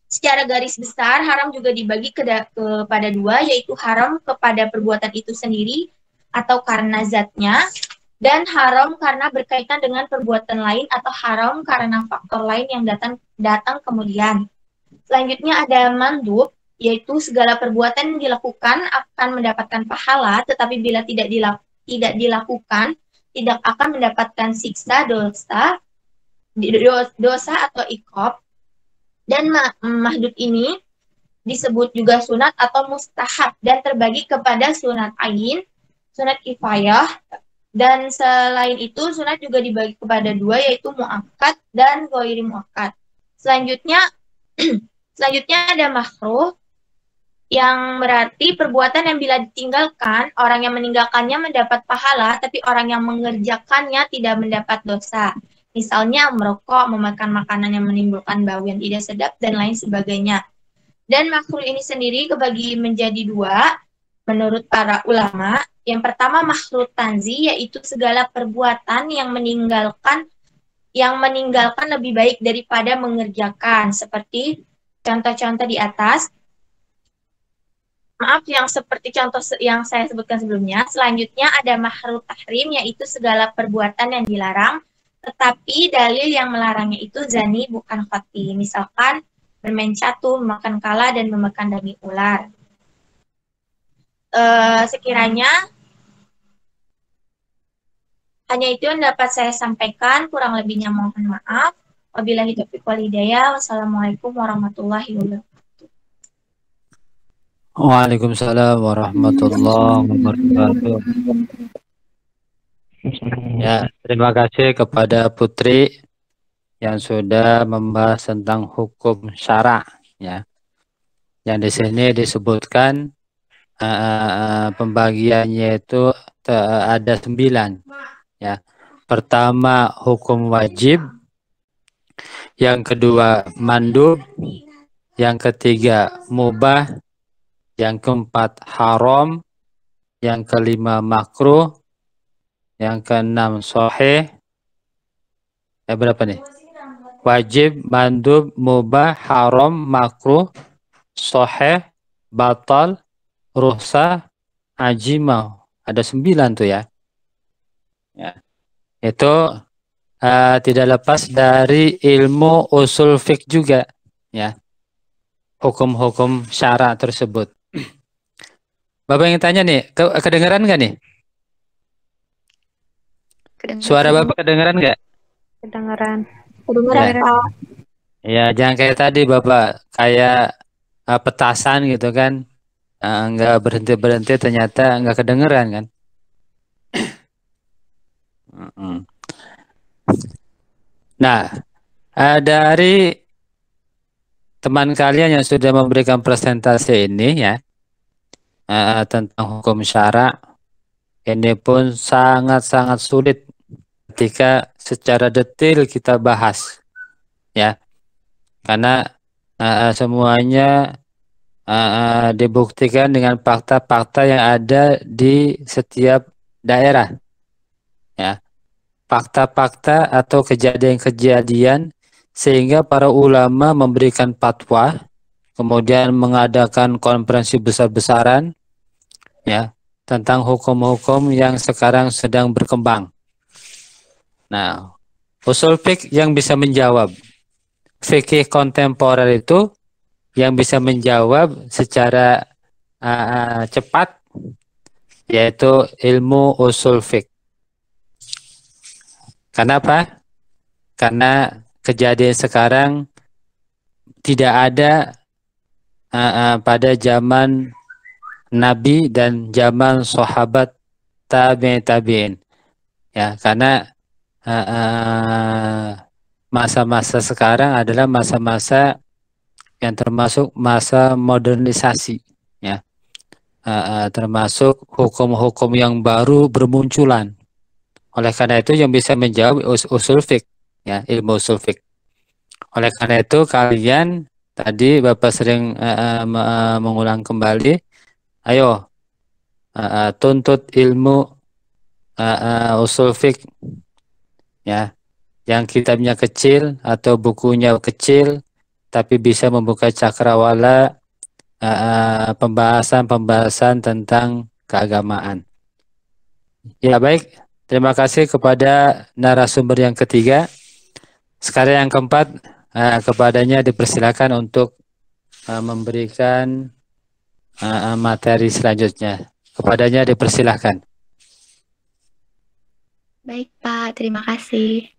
D: Secara garis besar, haram juga dibagi kepada 2, yaitu haram kepada perbuatan itu sendiri atau karena zatnya, dan haram karena berkaitan dengan perbuatan lain, atau haram karena faktor lain yang datang kemudian. Selanjutnya ada mandub, yaitu segala perbuatan yang dilakukan akan mendapatkan pahala, tetapi bila tidak dilakukan, tidak akan mendapatkan siksa, dosa atau iqab. Dan mahdud ini disebut juga sunat atau mustahab, dan terbagi kepada sunat ain, sunat kifayah, dan selain itu sunat juga dibagi kepada 2, yaitu muakkad dan ghairi muakkad. Selanjutnya ada makruh, yang berarti perbuatan yang bila ditinggalkan, orang yang meninggalkannya mendapat pahala, tapi orang yang mengerjakannya tidak mendapat dosa. Misalnya merokok, memakan makanan yang menimbulkan bau yang tidak sedap, dan lain sebagainya. Dan makruh ini sendiri kebagi menjadi 2 menurut para ulama. Yang pertama makruh tanzi, yaitu segala perbuatan yang meninggalkan lebih baik daripada mengerjakan, seperti contoh-contoh di atas. Maaf, yang seperti contoh yang saya sebutkan sebelumnya. Selanjutnya ada makruh tahrim, yaitu segala perbuatan yang dilarang, tetapi dalil yang melarangnya itu zani bukan khati. Misalkan bermain catur, memakan kala, dan memakan daging ular. Sekiranya hanya itu yang dapat saya sampaikan, kurang lebihnya mohon maaf. Wabillahi taufiq wal hidayah. Wassalamualaikum warahmatullahi wabarakatuh.
B: Waalaikumsalam warahmatullahi wabarakatuh. Ya, terima kasih kepada Putri yang sudah membahas tentang hukum syara, ya. Yang di sini disebutkan pembagiannya itu ada 9. Ya. Pertama hukum wajib, yang kedua mandub, yang ketiga mubah, yang keempat haram, yang kelima makruh, yang keenam sahih. Berapa nih? Wajib, mandub, mubah, haram, makruh, sahih, batal, rukhsah, ajimah. Ada 9 tuh ya. Itu tidak lepas dari ilmu usul fiqh juga, ya. Hukum-hukum syara tersebut. Bapak yang tanya nih, kedengeran nggak nih? Suara Bapak kedengeran nggak?
H: Kedengeran.
D: Kedengeran, Pak.
B: Ya, jangan kayak tadi Bapak, kayak petasan gitu kan. Nggak berhenti-berhenti, ternyata nggak kedengeran kan. Nah, dari teman kalian yang sudah memberikan presentasi ini ya, tentang hukum syara, ini pun sangat-sangat sulit ketika secara detail kita bahas, ya, karena semuanya dibuktikan dengan fakta-fakta yang ada di setiap daerah, ya, fakta-fakta atau kejadian-kejadian sehingga para ulama memberikan fatwa, kemudian mengadakan konferensi besar-besaran, ya, tentang hukum-hukum yang sekarang sedang berkembang. Nah, usul fiqh yang bisa menjawab, fikih kontemporer itu yang bisa menjawab secara cepat, yaitu ilmu usul fiqh. Kenapa? Karena kejadian sekarang tidak ada pada zaman Nabi dan zaman sahabat tabi'in. Ya, karena masa-masa sekarang adalah masa-masa yang termasuk masa modernisasi, ya, termasuk hukum-hukum yang baru bermunculan. Oleh karena itu yang bisa menjawab usul fiqh, ya, ilmu usul fiqh. Oleh karena itu kalian tadi Bapak sering mengulang kembali, ayo tuntut ilmu usul fiqh, ya, yang kitabnya kecil atau bukunya kecil tapi bisa membuka cakrawala pembahasan-pembahasan tentang keagamaan. Ya, baik, terima kasih kepada narasumber yang ketiga. Sekarang yang keempat, kepadanya dipersilakan untuk memberikan materi selanjutnya. Kepadanya dipersilakan.
I: Baik, Pak. Terima kasih.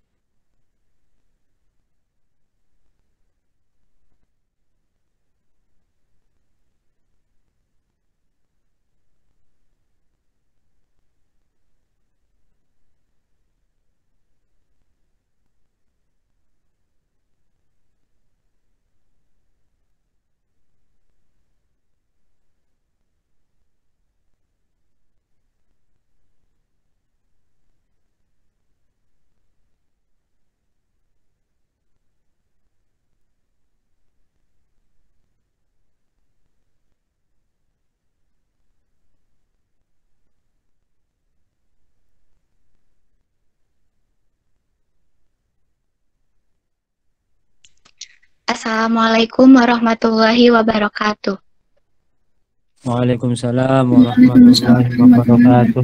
I: Assalamualaikum warahmatullahi wabarakatuh.
B: Waalaikumsalam warahmatullahi wabarakatuh.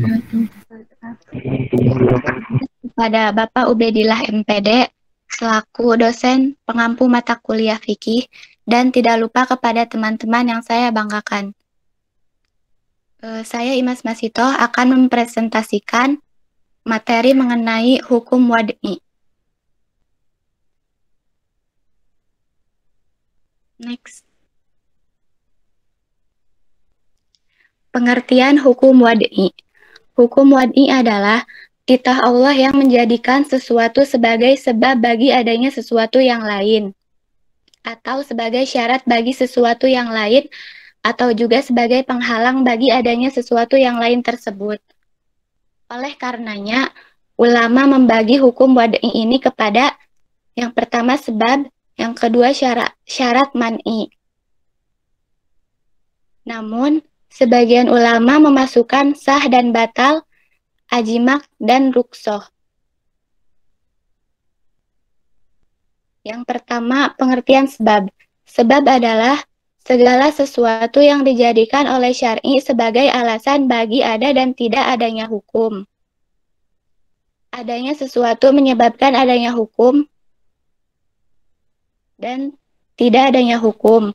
I: Kepada Bapak Ubedillah MPD selaku dosen pengampu mata kuliah fikih dan tidak lupa kepada teman-teman yang saya banggakan. Saya Imas Masito akan mempresentasikan materi mengenai hukum wad'i. Next. Pengertian hukum wad'i. Hukum wad'i adalah titah Allah yang menjadikan sesuatu sebagai sebab bagi adanya sesuatu yang lain. atau sebagai syarat bagi sesuatu yang lain, atau juga sebagai penghalang bagi adanya sesuatu yang lain tersebut. Oleh karenanya, ulama membagi hukum wad'i ini kepada yang pertama sebab, yang kedua syarat man'i. Namun, sebagian ulama memasukkan sah dan batal, ajimak, dan ruksoh. Yang pertama, pengertian sebab. Sebab adalah segala sesuatu yang dijadikan oleh syar'i sebagai alasan bagi ada dan tidak adanya hukum. Adanya sesuatu menyebabkan adanya hukum dan tidak adanya hukum.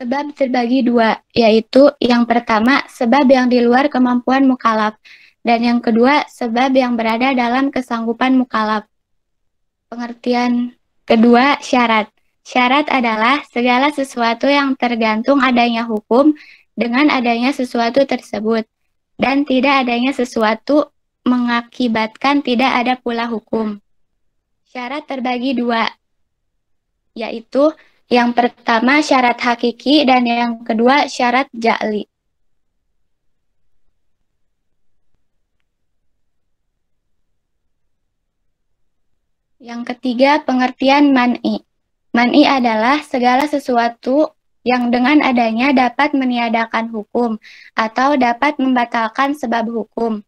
I: Sebab terbagi dua, yaitu yang pertama sebab yang di luar kemampuan mukallaf, dan yang kedua sebab yang berada dalam kesanggupan mukallaf. Pengertian kedua, syarat. Syarat adalah segala sesuatu yang tergantung adanya hukum dengan adanya sesuatu tersebut, dan tidak adanya sesuatu mengakibatkan tidak ada pula hukum. Syarat terbagi dua, yaitu yang pertama syarat hakiki dan yang kedua syarat ja'li. Yang ketiga, pengertian man'i. Man'i adalah segala sesuatu yang dengan adanya dapat meniadakan hukum atau dapat membatalkan sebab hukum.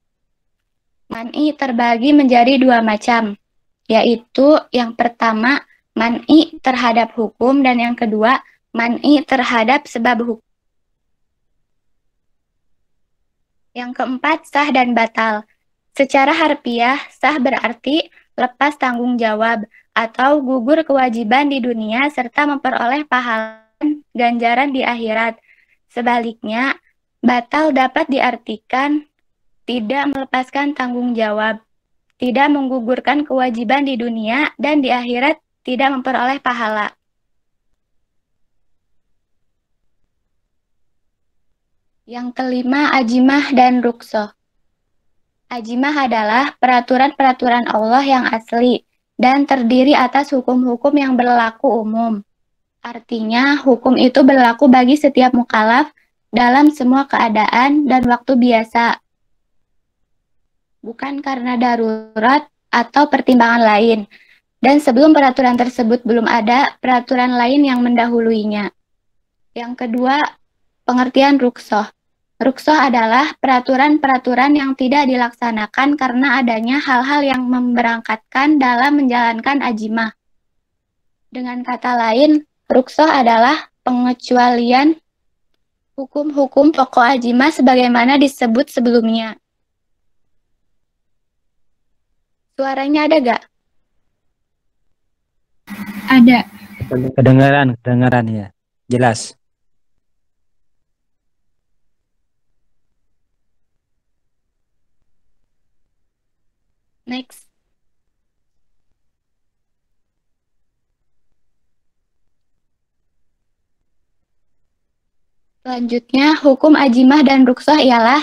I: Man'i terbagi menjadi dua macam, yaitu yang pertama man'i terhadap hukum dan yang kedua man'i terhadap sebab hukum. Yang keempat, sah dan batal. Secara harfiah, sah berarti lepas tanggung jawab atau gugur kewajiban di dunia serta memperoleh pahala ganjaran di akhirat. Sebaliknya, batal dapat diartikan tidak melepaskan tanggung jawab, tidak menggugurkan kewajiban di dunia dan di akhirat tidak memperoleh pahala. Yang kelima, ajimah dan ruksoh. Ajimah adalah peraturan-peraturan Allah yang asli dan terdiri atas hukum-hukum yang berlaku umum. Artinya, hukum itu berlaku bagi setiap mukallaf dalam semua keadaan dan waktu biasa, bukan karena darurat atau pertimbangan lain. Dan sebelum peraturan tersebut belum ada peraturan lain yang mendahuluinya. Yang kedua, pengertian ruksoh. Ruksoh adalah peraturan-peraturan yang tidak dilaksanakan karena adanya hal-hal yang memberangkatkan dalam menjalankan ajimah. Dengan kata lain, ruksoh adalah pengecualian hukum-hukum pokok ajimah sebagaimana disebut sebelumnya. Suaranya ada gak?
E: Ada.
G: Kedengaran ya. Jelas.
I: Next. Selanjutnya, hukum ajimah dan ruksoh ialah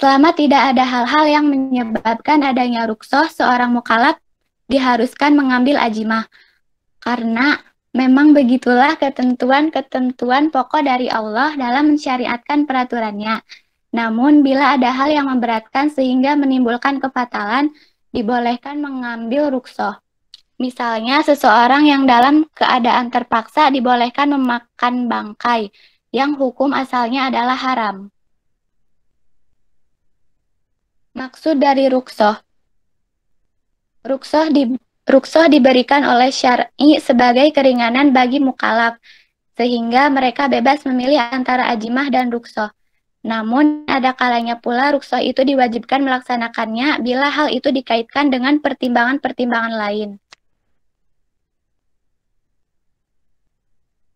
I: selama tidak ada hal-hal yang menyebabkan adanya ruksoh, seorang mukallaf diharuskan mengambil ajimah. Karena memang begitulah ketentuan-ketentuan pokok dari Allah dalam mensyariatkan peraturannya. Namun, bila ada hal yang memberatkan sehingga menimbulkan kefatalan, dibolehkan mengambil ruksoh. Misalnya, seseorang yang dalam keadaan terpaksa dibolehkan memakan bangkai, yang hukum asalnya adalah haram. Maksud dari ruksoh. Ruksoh diberikan oleh syar'i sebagai keringanan bagi mukallaf, sehingga mereka bebas memilih antara ajimah dan ruksoh. Namun, ada kalanya pula ruksoh itu diwajibkan melaksanakannya bila hal itu dikaitkan dengan pertimbangan-pertimbangan lain.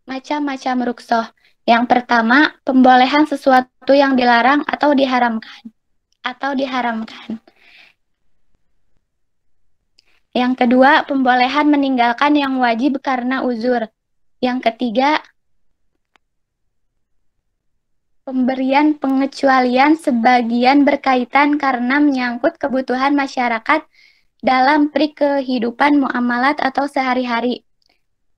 I: Macam-macam ruksoh. Yang pertama, pembolehan sesuatu yang dilarang atau diharamkan. Yang kedua, pembolehan meninggalkan yang wajib karena uzur. Yang ketiga, pemberian pengecualian sebagian berkaitan karena menyangkut kebutuhan masyarakat dalam kehidupan muamalat atau sehari-hari.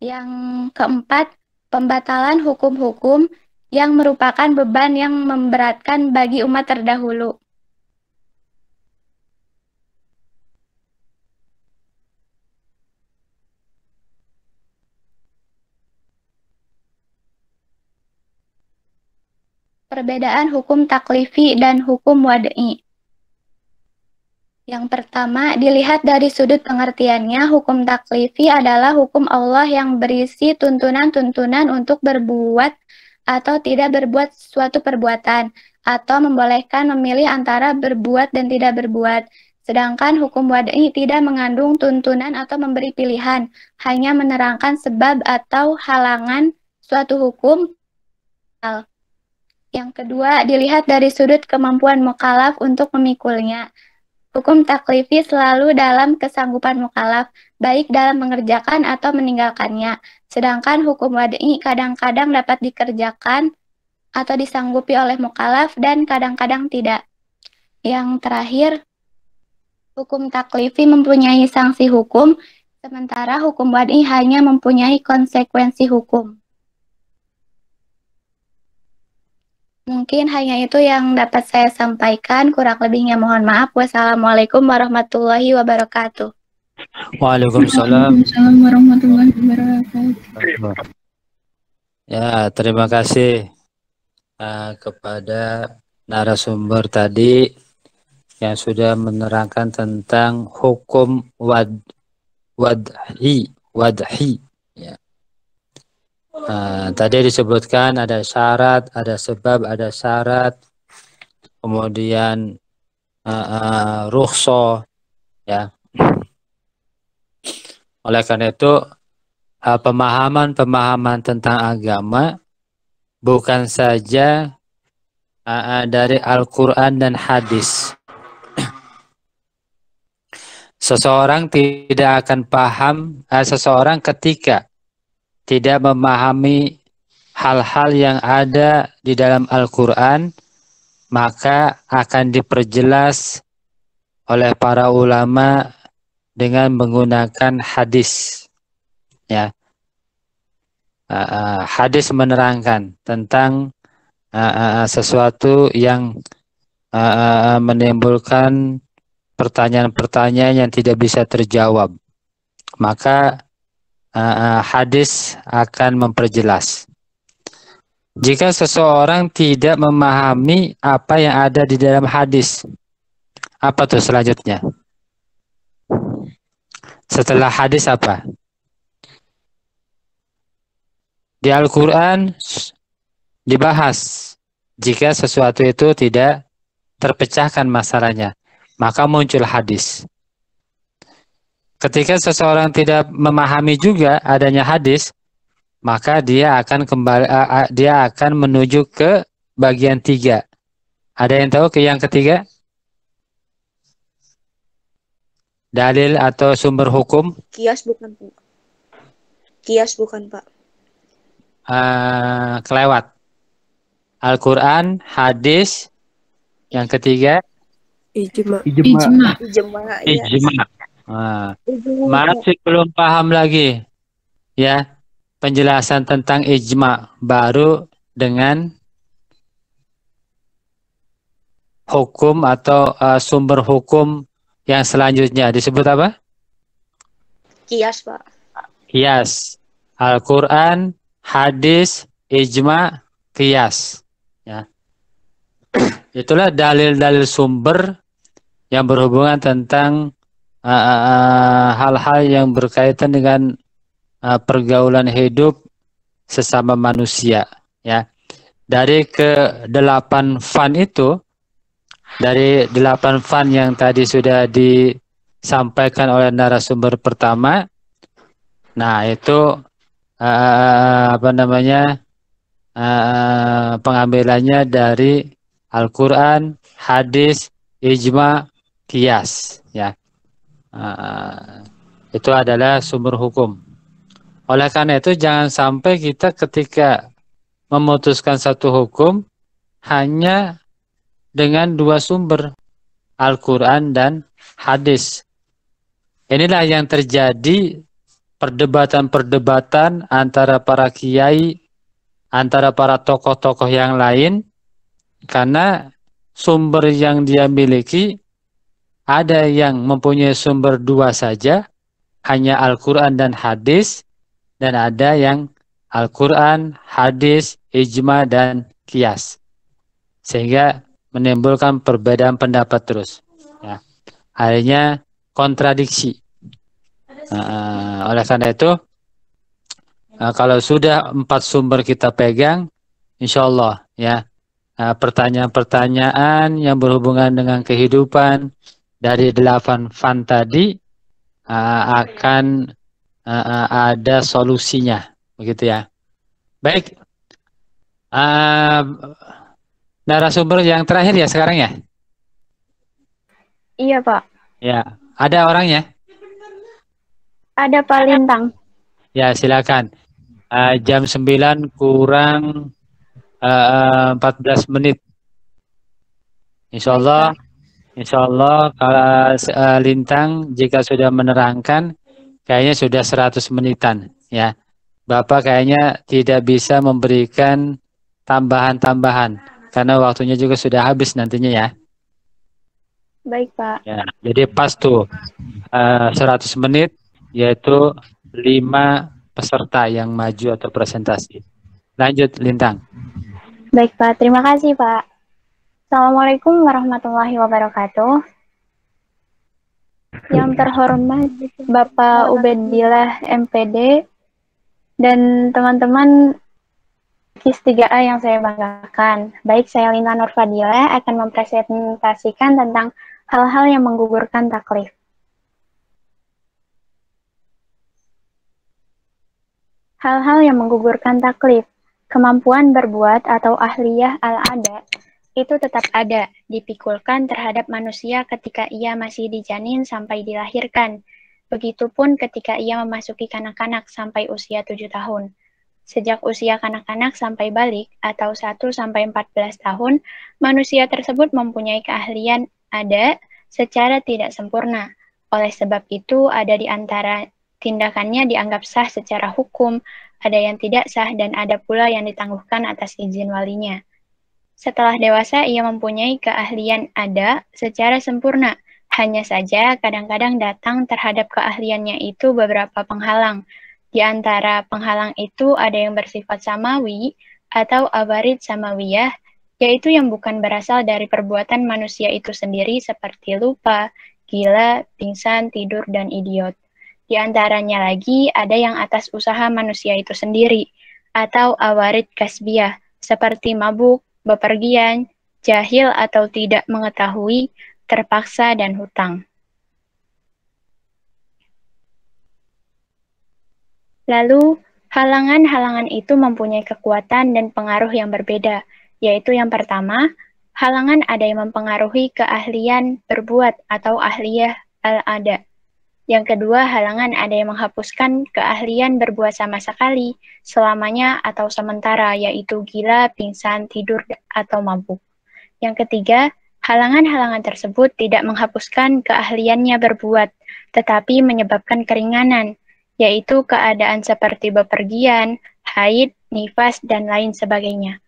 I: Yang keempat, pembatalan hukum-hukum yang merupakan beban yang memberatkan bagi umat terdahulu. Perbedaan hukum taklifi dan hukum wad'i. Yang pertama, dilihat dari sudut pengertiannya, hukum taklifi adalah hukum Allah yang berisi tuntunan-tuntunan untuk berbuat atau tidak berbuat suatu perbuatan, atau membolehkan memilih antara berbuat dan tidak berbuat. Sedangkan hukum wad'i tidak mengandung tuntunan atau memberi pilihan, hanya menerangkan sebab atau halangan suatu hukum. Yang kedua, dilihat dari sudut kemampuan mukallaf untuk memikulnya. Hukum taklifi selalu dalam kesanggupan mukallaf, baik dalam mengerjakan atau meninggalkannya. Sedangkan hukum wad'i kadang-kadang dapat dikerjakan atau disanggupi oleh mukallaf dan kadang-kadang tidak. Yang terakhir, hukum taklifi mempunyai sanksi hukum, sementara hukum wad'i hanya mempunyai konsekuensi hukum. Mungkin hanya itu yang dapat saya sampaikan, kurang lebihnya mohon maaf. Wassalamualaikum warahmatullahi wabarakatuh.
G: Waalaikumsalam.
E: Waalaikumsalam warahmatullahi wabarakatuh.
B: Ya, terima kasih kepada narasumber tadi yang sudah menerangkan tentang hukum wad'i. Ya. Tadi disebutkan ada syarat, ada sebab, ada syarat, kemudian rukhsah, ya. Oleh karena itu pemahaman tentang agama bukan saja dari Al-Quran dan hadis. Seseorang tidak akan paham, seseorang ketika tidak memahami hal-hal yang ada di dalam Al-Quran, maka akan diperjelas oleh para ulama dengan menggunakan hadis. Ya, hadis menerangkan tentang sesuatu yang menimbulkan pertanyaan-pertanyaan yang tidak bisa terjawab. Maka hadis akan memperjelas. Jika seseorang tidak memahami apa yang ada di dalam hadis, apa tuh selanjutnya? Setelah hadis apa? Di Al-Quran dibahas jika sesuatu itu tidak terpecahkan masalahnya, maka muncul hadis. Ketika seseorang tidak memahami juga adanya hadis, maka dia akan menuju ke bagian 3. Ada yang tahu ke yang ketiga? Dalil atau sumber hukum?
H: Kias bukan, Pak. Kias bukan, Pak.
B: Kelewat. Al-Quran, hadis, yang ketiga?
A: Ijma.
B: Ijma. Masih belum paham lagi ya penjelasan tentang ijma, baru dengan hukum atau sumber hukum yang selanjutnya disebut apa?
H: Kias, Pak.
B: Kias. Al-Quran, hadis, ijma, kias. Ya. Itulah dalil-dalil sumber yang berhubungan tentang hal-hal yang berkaitan dengan pergaulan hidup sesama manusia, ya. Dari ke-8 fan itu, dari 8 fan yang tadi sudah disampaikan oleh narasumber pertama, nah itu pengambilannya dari Al-Quran, hadis, ijma, kias, ya. Itu adalah sumber hukum. Oleh karena itu jangan sampai kita ketika memutuskan satu hukum hanya dengan dua sumber, Al-Quran dan hadis. Inilah yang terjadi perdebatan-perdebatan antara para kiai, antara para tokoh-tokoh yang lain, karena sumber yang dia miliki ada yang mempunyai sumber dua saja, hanya Al-Quran dan hadis, dan ada yang Al-Quran, hadis, ijma, dan qiyas. Sehingga menimbulkan perbedaan pendapat terus. Ya. Akhirnya kontradiksi. Oleh karena itu, kalau sudah 4 sumber kita pegang, insya Allah ya, pertanyaan-pertanyaan yang berhubungan dengan kehidupan dari 8 fan tadi akan ada solusinya, begitu ya. Baik, narasumber yang terakhir ya sekarang ya.
I: Iya, Pak.
B: Ya, ada orangnya.
I: Ada Pak Lintang.
B: Ya, silakan. Jam 9 kurang 14 menit. Insya Allah kalau Lintang jika sudah menerangkan kayaknya sudah 100 menitan ya. Bapak kayaknya tidak bisa memberikan tambahan-tambahan karena waktunya juga sudah habis nantinya ya.
I: Baik, Pak.
B: Ya, jadi pas tuh 100 menit yaitu 5 peserta yang maju atau presentasi. Lanjut Lintang.
I: Baik, Pak. Terima kasih, Pak. Assalamualaikum warahmatullahi wabarakatuh. Yang terhormat Bapak Ubedillah MPD dan teman-teman KIS 3A yang saya banggakan. Baik, saya Lina Nurfadilah akan mempresentasikan tentang hal-hal yang menggugurkan taklif. Hal-hal yang menggugurkan taklif, kemampuan berbuat atau ahliyah al-ada, itu tetap ada, dipikulkan terhadap manusia ketika ia masih di janin sampai dilahirkan. Begitupun ketika ia memasuki kanak-kanak sampai usia 7 tahun. Sejak usia kanak-kanak sampai balik atau 1 sampai 14 tahun, manusia tersebut mempunyai keahlian ada secara tidak sempurna. Oleh sebab itu, ada di antara tindakannya dianggap sah secara hukum, ada yang tidak sah, dan ada pula yang ditangguhkan atas izin walinya. Setelah dewasa, ia mempunyai keahlian ada secara sempurna. Hanya saja, kadang-kadang datang terhadap keahliannya itu beberapa penghalang. Di antara penghalang itu ada yang bersifat samawi atau awarid samawiyah, yaitu yang bukan berasal dari perbuatan manusia itu sendiri seperti lupa, gila, pingsan, tidur, dan idiot. Di antaranya lagi ada yang atas usaha manusia itu sendiri, atau awarid kasbiyah, seperti mabuk, bepergian, jahil atau tidak mengetahui, terpaksa, dan hutang. Lalu, halangan-halangan itu mempunyai kekuatan dan pengaruh yang berbeda, yaitu yang pertama, halangan ada yang mempengaruhi keahlian berbuat atau ahliyah al-ada. Yang kedua, halangan ada yang menghapuskan keahlian berbuat sama sekali, selamanya atau sementara, yaitu gila, pingsan, tidur, atau mabuk. Yang ketiga, halangan-halangan tersebut tidak menghapuskan keahliannya berbuat, tetapi menyebabkan keringanan, yaitu keadaan seperti bepergian, haid, nifas, dan lain sebagainya.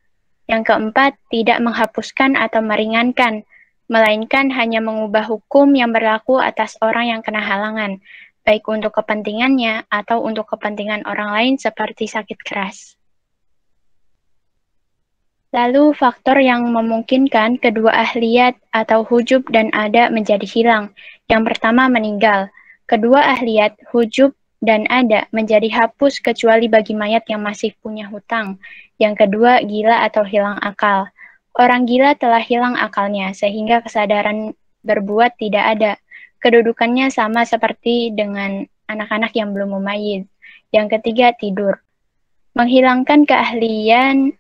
I: Yang keempat, tidak menghapuskan atau meringankan, melainkan hanya mengubah hukum yang berlaku atas orang yang kena halangan, baik untuk kepentingannya atau untuk kepentingan orang lain seperti sakit keras. Lalu faktor yang memungkinkan kedua ahliyat atau hujub dan ada menjadi hilang. Yang pertama meninggal, kedua ahliyat, hujub, dan ada menjadi hapus kecuali bagi mayat yang masih punya hutang. Yang kedua gila atau hilang akal. Orang gila telah hilang akalnya, sehingga kesadaran berbuat tidak ada. Kedudukannya sama seperti dengan anak-anak yang belum mumayyiz. Yang ketiga, tidur. Menghilangkan keahlian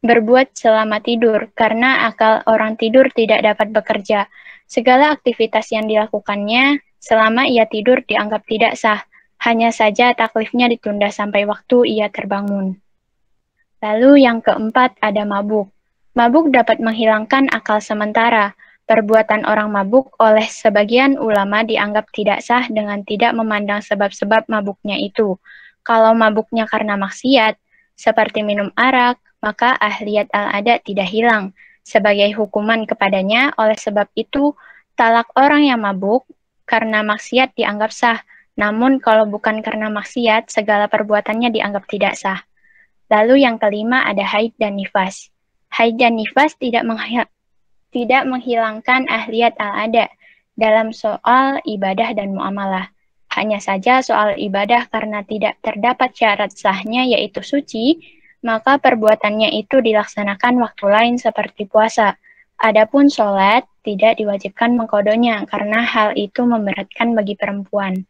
I: berbuat selama tidur, karena akal orang tidur tidak dapat bekerja. Segala aktivitas yang dilakukannya selama ia tidur dianggap tidak sah. Hanya saja taklifnya ditunda sampai waktu ia terbangun. Lalu yang keempat ada mabuk. Mabuk dapat menghilangkan akal sementara. Perbuatan orang mabuk oleh sebagian ulama dianggap tidak sah dengan tidak memandang sebab-sebab mabuknya itu. Kalau mabuknya karena maksiat, seperti minum arak, maka ahliyat al-ada tidak hilang. Sebagai hukuman kepadanya, oleh sebab itu, talak orang yang mabuk karena maksiat dianggap sah. Namun kalau bukan karena maksiat, segala perbuatannya dianggap tidak sah. Lalu yang kelima ada haid dan nifas. Haid dan nifas tidak menghilangkan ahliyat al-ada dalam soal ibadah dan muamalah. Hanya saja soal ibadah karena tidak terdapat syarat sahnya yaitu suci, maka perbuatannya itu dilaksanakan waktu lain seperti puasa. Adapun sholat tidak diwajibkan mengkodonya karena hal itu memberatkan bagi perempuan.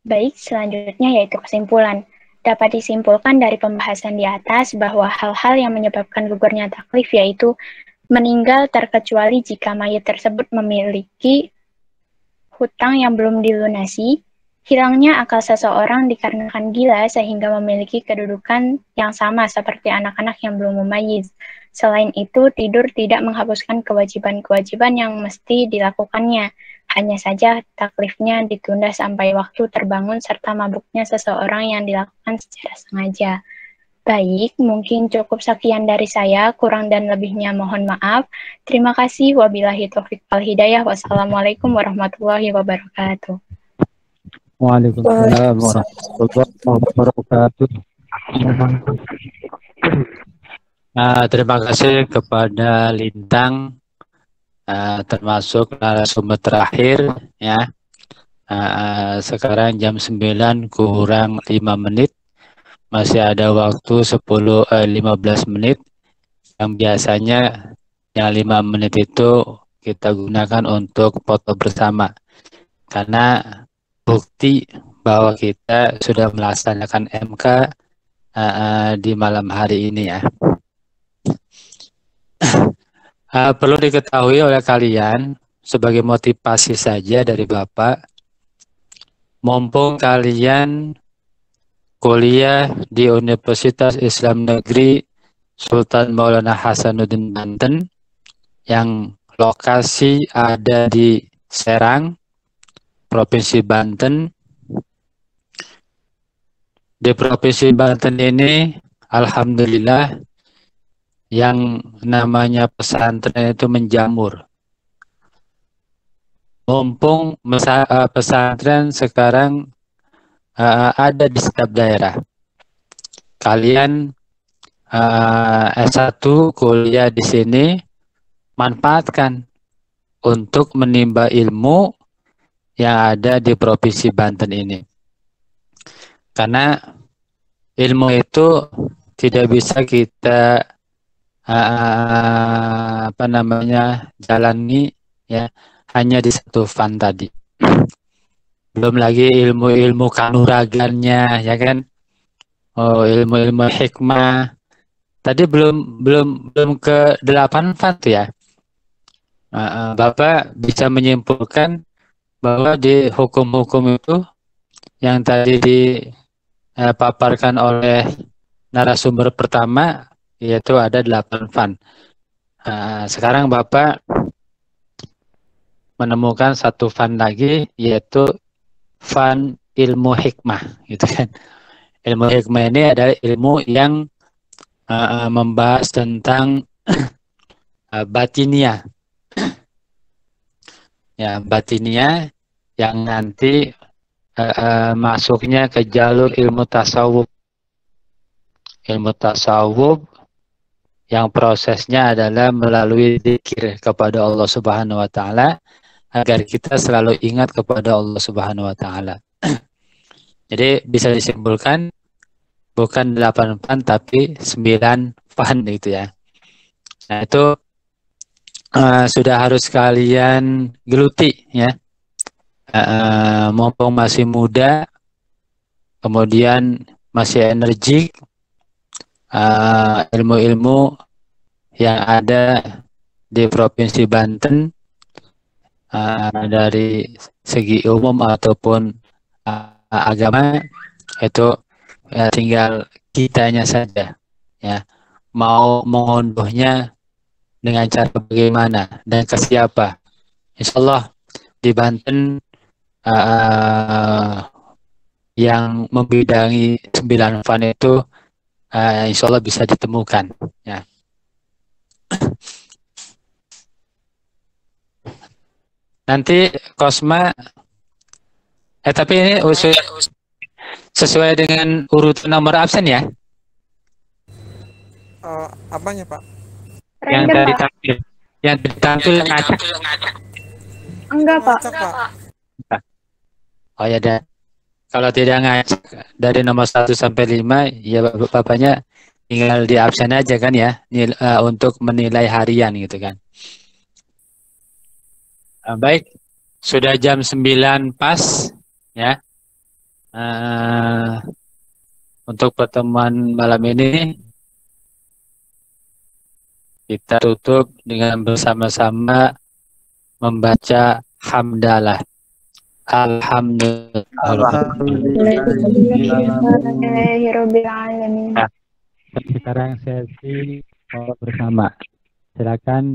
I: Baik, selanjutnya yaitu kesimpulan. Dapat disimpulkan dari pembahasan di atas bahwa hal-hal yang menyebabkan gugurnya taklif yaitu meninggal terkecuali jika mayit tersebut memiliki hutang yang belum dilunasi, hilangnya akal seseorang dikarenakan gila sehingga memiliki kedudukan yang sama seperti anak-anak yang belum memayyiz. Selain itu, tidur tidak menghapuskan kewajiban-kewajiban yang mesti dilakukannya. Hanya saja taklifnya ditunda sampai waktu terbangun serta mabuknya seseorang yang dilakukan secara sengaja. Baik, mungkin cukup sekian dari saya, kurang dan lebihnya mohon maaf. Terima kasih, wabillahi taufiq wal hidayah, wassalamualaikum warahmatullahi wabarakatuh.
B: Waalaikumsalam warahmatullahi wabarakatuh. Terima kasih kepada Lintang, termasuk narasumber terakhir ya. Sekarang jam 9 kurang 5 menit. Masih ada waktu 15 menit. Yang biasanya yang 5 menit itu kita gunakan untuk foto bersama. Karena bukti bahwa kita sudah melaksanakan MK di malam hari ini ya. Perlu diketahui oleh kalian sebagai motivasi saja dari Bapak, mumpung kalian kuliah di Universitas Islam Negeri Sultan Maulana Hasanuddin Banten yang lokasi ada di Serang, Provinsi Banten. Di Provinsi Banten ini, alhamdulillah, yang namanya pesantren itu menjamur. Mumpung pesantren sekarang ada di setiap daerah. Kalian S1 kuliah di sini, manfaatkan untuk menimba ilmu yang ada di Provinsi Banten ini. Karena ilmu itu tidak bisa kita jalani ya hanya di satu fan tadi. Belum lagi ilmu-ilmu kanuragannya ya kan. Ilmu-ilmu hikmah. Tadi belum ke 8 fan tuh ya. Bapak bisa menyimpulkan bahwa di hukum-hukum itu yang tadi dipaparkan oleh narasumber pertama yaitu ada 8 fan. Sekarang Bapak menemukan satu fan lagi yaitu fan ilmu hikmah gitu kan. Ilmu hikmah ini adalah ilmu yang membahas tentang batinia. Ya, batinia yang nanti masuknya ke jalur ilmu tasawuf. Ilmu tasawuf yang prosesnya adalah melalui zikir kepada Allah Subhanahu wa taala agar kita selalu ingat kepada Allah Subhanahu wa taala. Jadi bisa disimpulkan bukan 8 fan tapi 9 fan gitu ya. Nah, itu sudah harus kalian geluti ya. Mumpung masih muda, kemudian masih energik, ilmu-ilmu yang ada di Provinsi Banten
G: dari segi umum ataupun agama itu tinggal kitanya saja ya, mau mengunduhnya dengan cara bagaimana dan ke siapa. Insya Allah di Banten yang membidangi 9 fan itu insya Allah bisa ditemukan ya. Nanti Kosma tapi ini sesuai dengan urutan nomor absen ya.
J: Apanya Pak?
G: Yang tadi tampil, yang ditampil ngacak.
C: Enggak, Pak.
G: Oh ya, dan kalau tidak ngacak dari nomor 1 sampai 5, ya Bapaknya tinggal di absen aja kan ya, untuk menilai harian gitu kan. Baik, sudah jam 9 pas ya. Untuk pertemuan malam ini kita tutup dengan bersama-sama membaca hamdalah. Alhamdulillahirobbilalamin. Sekarang sesi bersama. Silakan.